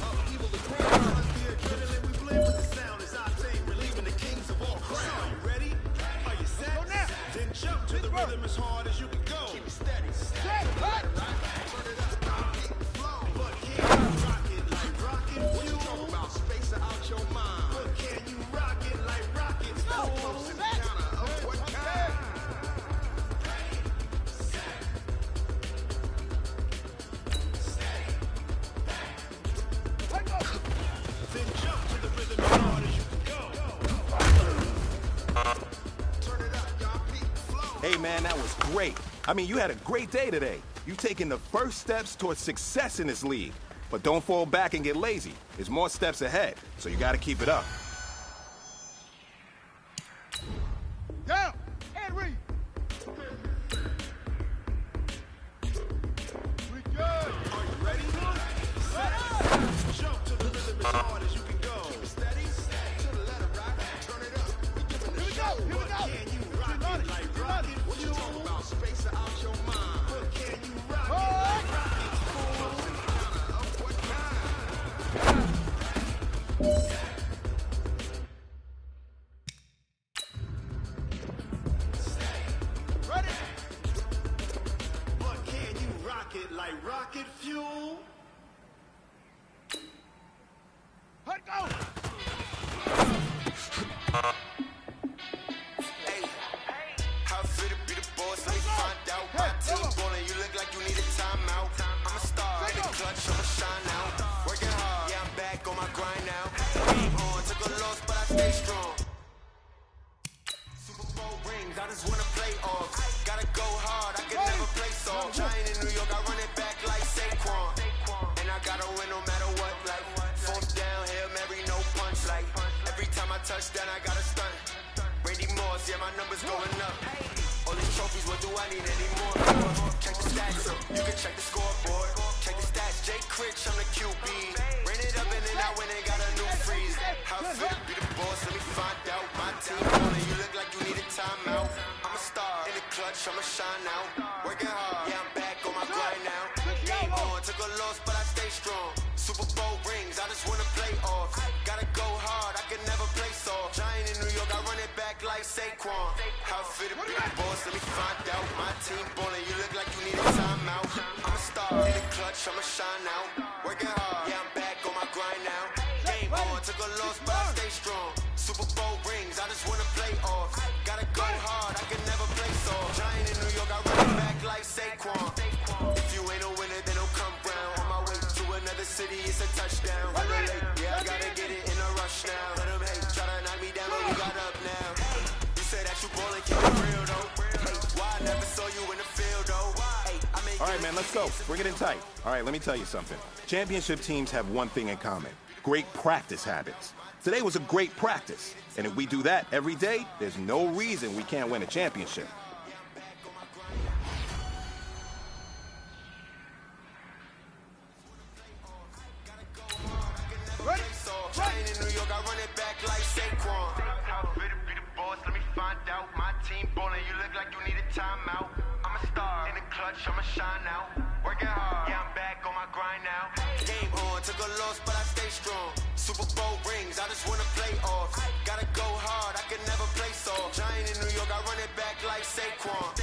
[SPEAKER 8] Upheaval the ground, the adrenaline we blend with the sound is our thing, relieving the kings of all crowns. Are you ready? Are you set? Then jump to the rhythm as hard as you can go. Keep it steady. Set, right. Turn it up, beat the flow. But can you rock it like rocket fuel? What you talk about, space out your mind? But can you rock it like rockets? So close in the counter of what kind? Then jump to the rhythm as hard as you can go. Turn it up, y'all, beat the flow.
[SPEAKER 11] Hey man, that was great. I mean, you had a great day today. You've taken the first steps towards success in this league. But don't fall back and get lazy. There's more steps ahead, so you gotta keep it up.
[SPEAKER 3] Down! And read! We good!
[SPEAKER 8] Are you ready? Set. Jump to the rhythm as hard as you can go. Keep it steady. To the letter rock. Turn it up. We giving the show.
[SPEAKER 3] Here we go.
[SPEAKER 8] But can you rock it like rocket? What you talk about? Space out your mind. But can you rock it like rockets? Fools in the counter of what kind?
[SPEAKER 3] Ready?
[SPEAKER 8] But can you rock it like rocket fuel?
[SPEAKER 3] Hut, go!
[SPEAKER 8] Hey, how I feel to be the boss? Let me find out. My team ballin', you look like you need a timeout. I'm a star in the clutch, I'ma shine out. Working hard, yeah, I'm back on my grind now. Game on, took a loss, but I stay strong. Super Bowl rings, I just wanna play off. Gotta go hard, I can never play soft. Giant in New York, I run it back like Saquon. And I gotta win no matter what, like fourth down, Hail Mary, no punch. Like every time I touch down, I gotta stunt. Randy Moss, yeah, my numbers going up. All these trophies, what do I need anymore? Check the stats, you can check the scoreboard. Check the stats, Jay Critch, I'm the QB. Ran it up and then I went and got a new freeze. How I feel to be the boss, let me find out. My team ballin', you look like you need a timeout. I'm a star in the clutch, I'ma shine out. Working hard, yeah, I'm back on my grind now. Game on, took a loss, but I stay strong. Super Bowl rings, I just wanna play off. Gotta go hard, I can never play soft. Giant in New York, I run it back like Saquon. How I feel to be the boss, let me find out. My team ballin', you look like you need a timeout. I'm a star in the clutch, I'ma shine out. Working hard, yeah, I'm back on my grind now. Game on, took a loss, but I stay strong. Super Bowl rings, I just wanna play playoffs. Gotta go hard, I can never play soft. Giant in New York, I run it back like Saquon. If you ain't a winner, then don't come round. On my way to another city, it's a touchdown. Running late, yeah, I gotta get it in a rush now. Let them hate, try to knock me down, but we got up now. You say that you ballin', keep it real though. Hey, why I never saw you in the field though? Hey,
[SPEAKER 11] All right, man, let's go. Bring it in tight. All right, let me tell you something. Championship teams have one thing in common: great practice habits. Today was a great practice, and if we do that every day, there's no reason we can't win a championship.
[SPEAKER 8] Giant in New York, I run it back like Saquon. How fit to be the boss? Let me find out. My team ballin', you look like you need a timeout. I'm a star in the clutch, I'ma shine out. Working hard, yeah, I'm back on my grind now. Game on, took a loss, but I stay strong. Super Bowl rings, I just wanna play off. Gotta go hard, I can never play soft. Giant in New York, I run it back like Saquon.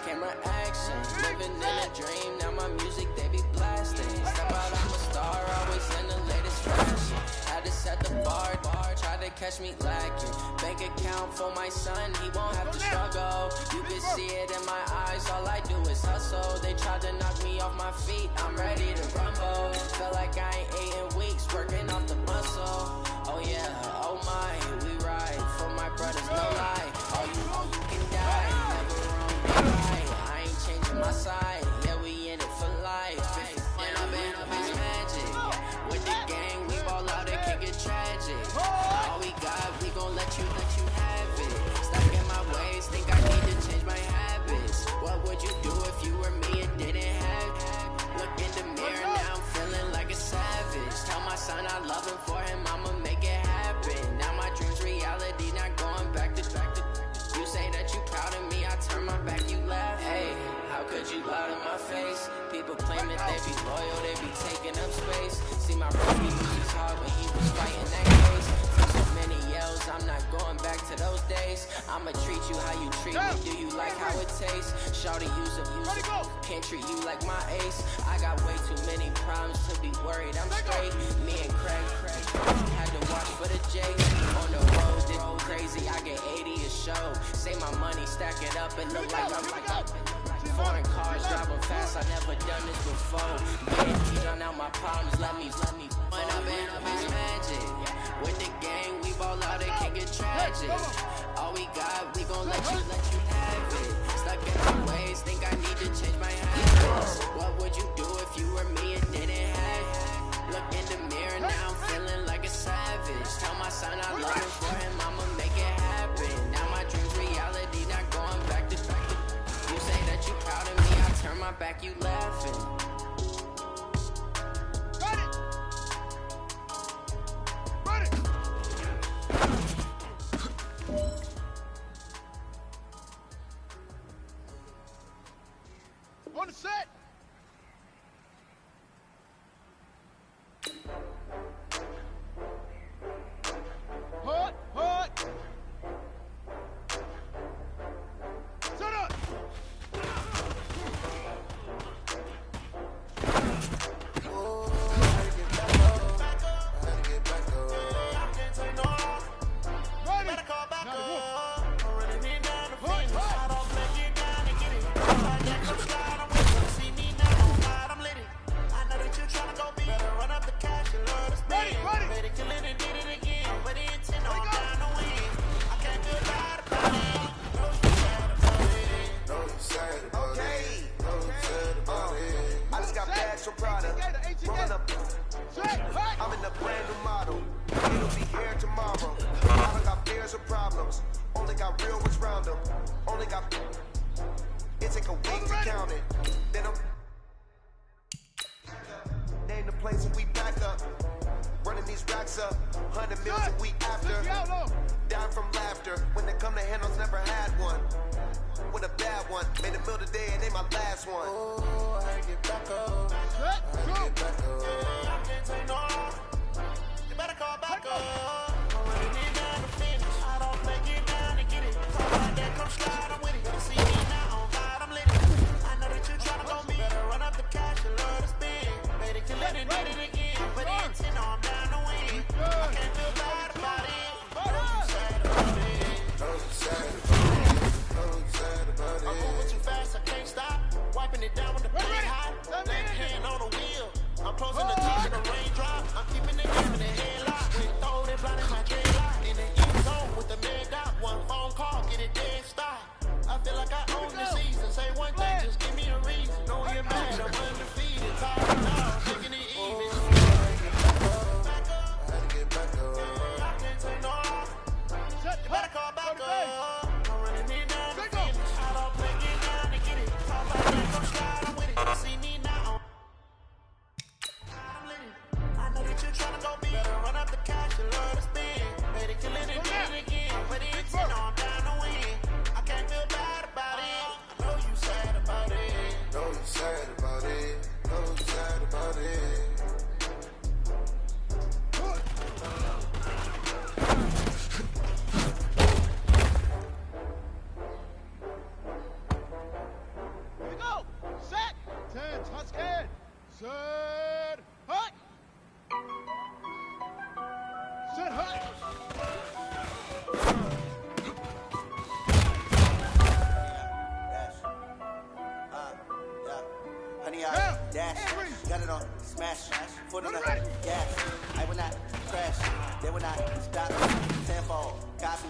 [SPEAKER 6] Camera action, living in a dream. Now my music they be blasting. Step out, I'm a star, always in the latest fashion. Had to set the bar, try to catch me lacking. Bank account for my son, he won't have to struggle. You can see it in my eyes, all I do is hustle. They tried to knock me off my feet, I'm ready to rumble. Feel like I ain't ate in weeks, working off the muscle. Oh yeah, oh my, we ride for my brothers, no lie. All you can die, never wrong. I ain't changing my side, yeah, we in it for life. When I'm in it's magic. With the gang, we ball out, it can get tragic. All we got, we gon' let you have it. Stuck in my ways, think I need to change my habits. What would you do if you were me and didn't have it? Look in the mirror, now I'm feeling like a savage. Tell my son I love him, for him I'ma make it happen. Now my dream's reality, not going back to. You say that you proud of me, I turn my back, you laugh. Hey, how could you lie to my face? People claim that they be loyal, they be taking up space. See my brother, he was hard when he was fighting that case. So many yells, I'm not going back to those days. I'ma treat you how you treat me, do you like how it tastes? Shawty, use it, can't treat you like my ace. I got way too many problems to be worried, I'm straight. Me and Craig had to watch for the J's. On the road, they go crazy, I get 80 a show. Say my money, stack it up, and look like I'm foreign cars, driving fast, I never done this before. Yeah, you done out my problems, let me. When I'm in it's magic. With the gang, we ball out, it can get tragic. All we got, we gon' let you have it. Stuck in my ways, think I need to change my habits. What would you do if you were me and didn't have it? Look in the mirror, now I'm feeling like a savage. Tell my son I love him, for him I'ma make it happen. Now my dream's reality, not going back to. You say that you proud of me, I turn my back, you laughing.
[SPEAKER 3] On the set. Hot. Set up.
[SPEAKER 8] See me take a week to count it. Then I'm name the place and we back up. Running these racks up, 100 mils a week after. Dying from laughter. When they come to handles, never had one. With a bad one, made a meal today and they my last one. Oh, I get back up. I get back up. I can't take no. You better call back up. I'm running it down to finish. I don't play, get down to get it. Talk like that, come slide, I'm with it. You see me now on God, I'm lit. I know that you tryna go me. Better run up the cash, you love to spend. Made it, kill it, and did it again. But it's in, I'm down to win. I can't feel bad about it. Know you sad about it. Know you sad about it. Know you sad about it. I'm moving too fast, I can't stop. Wiping it down with the paint hot. Left hand on the wheel. I'm closing the top of the raindrop. I'm keeping the game in the headlock. Throw it blind in my dreadlock. In the end zone with the mad dot. One phone call, get it dead stop. I feel like I own the season. Say one thing, just give me a reason. Know you're mad, I'm undefeated. Tired now, taking it even. Back up. I had to get back up. I can't take no. You better call back up. I'm running it down to finish. I don't play, get down to get it. Talk like that, come slide, I'm with it. You see me now. I'm lit. I know that you're tryna go big. Better run up the cash, you love to spend. Made it, kill it, and did it again. But it's, you know I'm down to win. I can't feel bad about it. I know you sad about it. Know you sad about it. Know you sad about it.
[SPEAKER 3] Here we go. Set. 10. Tuscan. Set. Hut. Set. Hut.
[SPEAKER 9] Honey, I dash, got it on, smash, foot on the gas. I will not crash, they will not stop me. Tenfold, copy,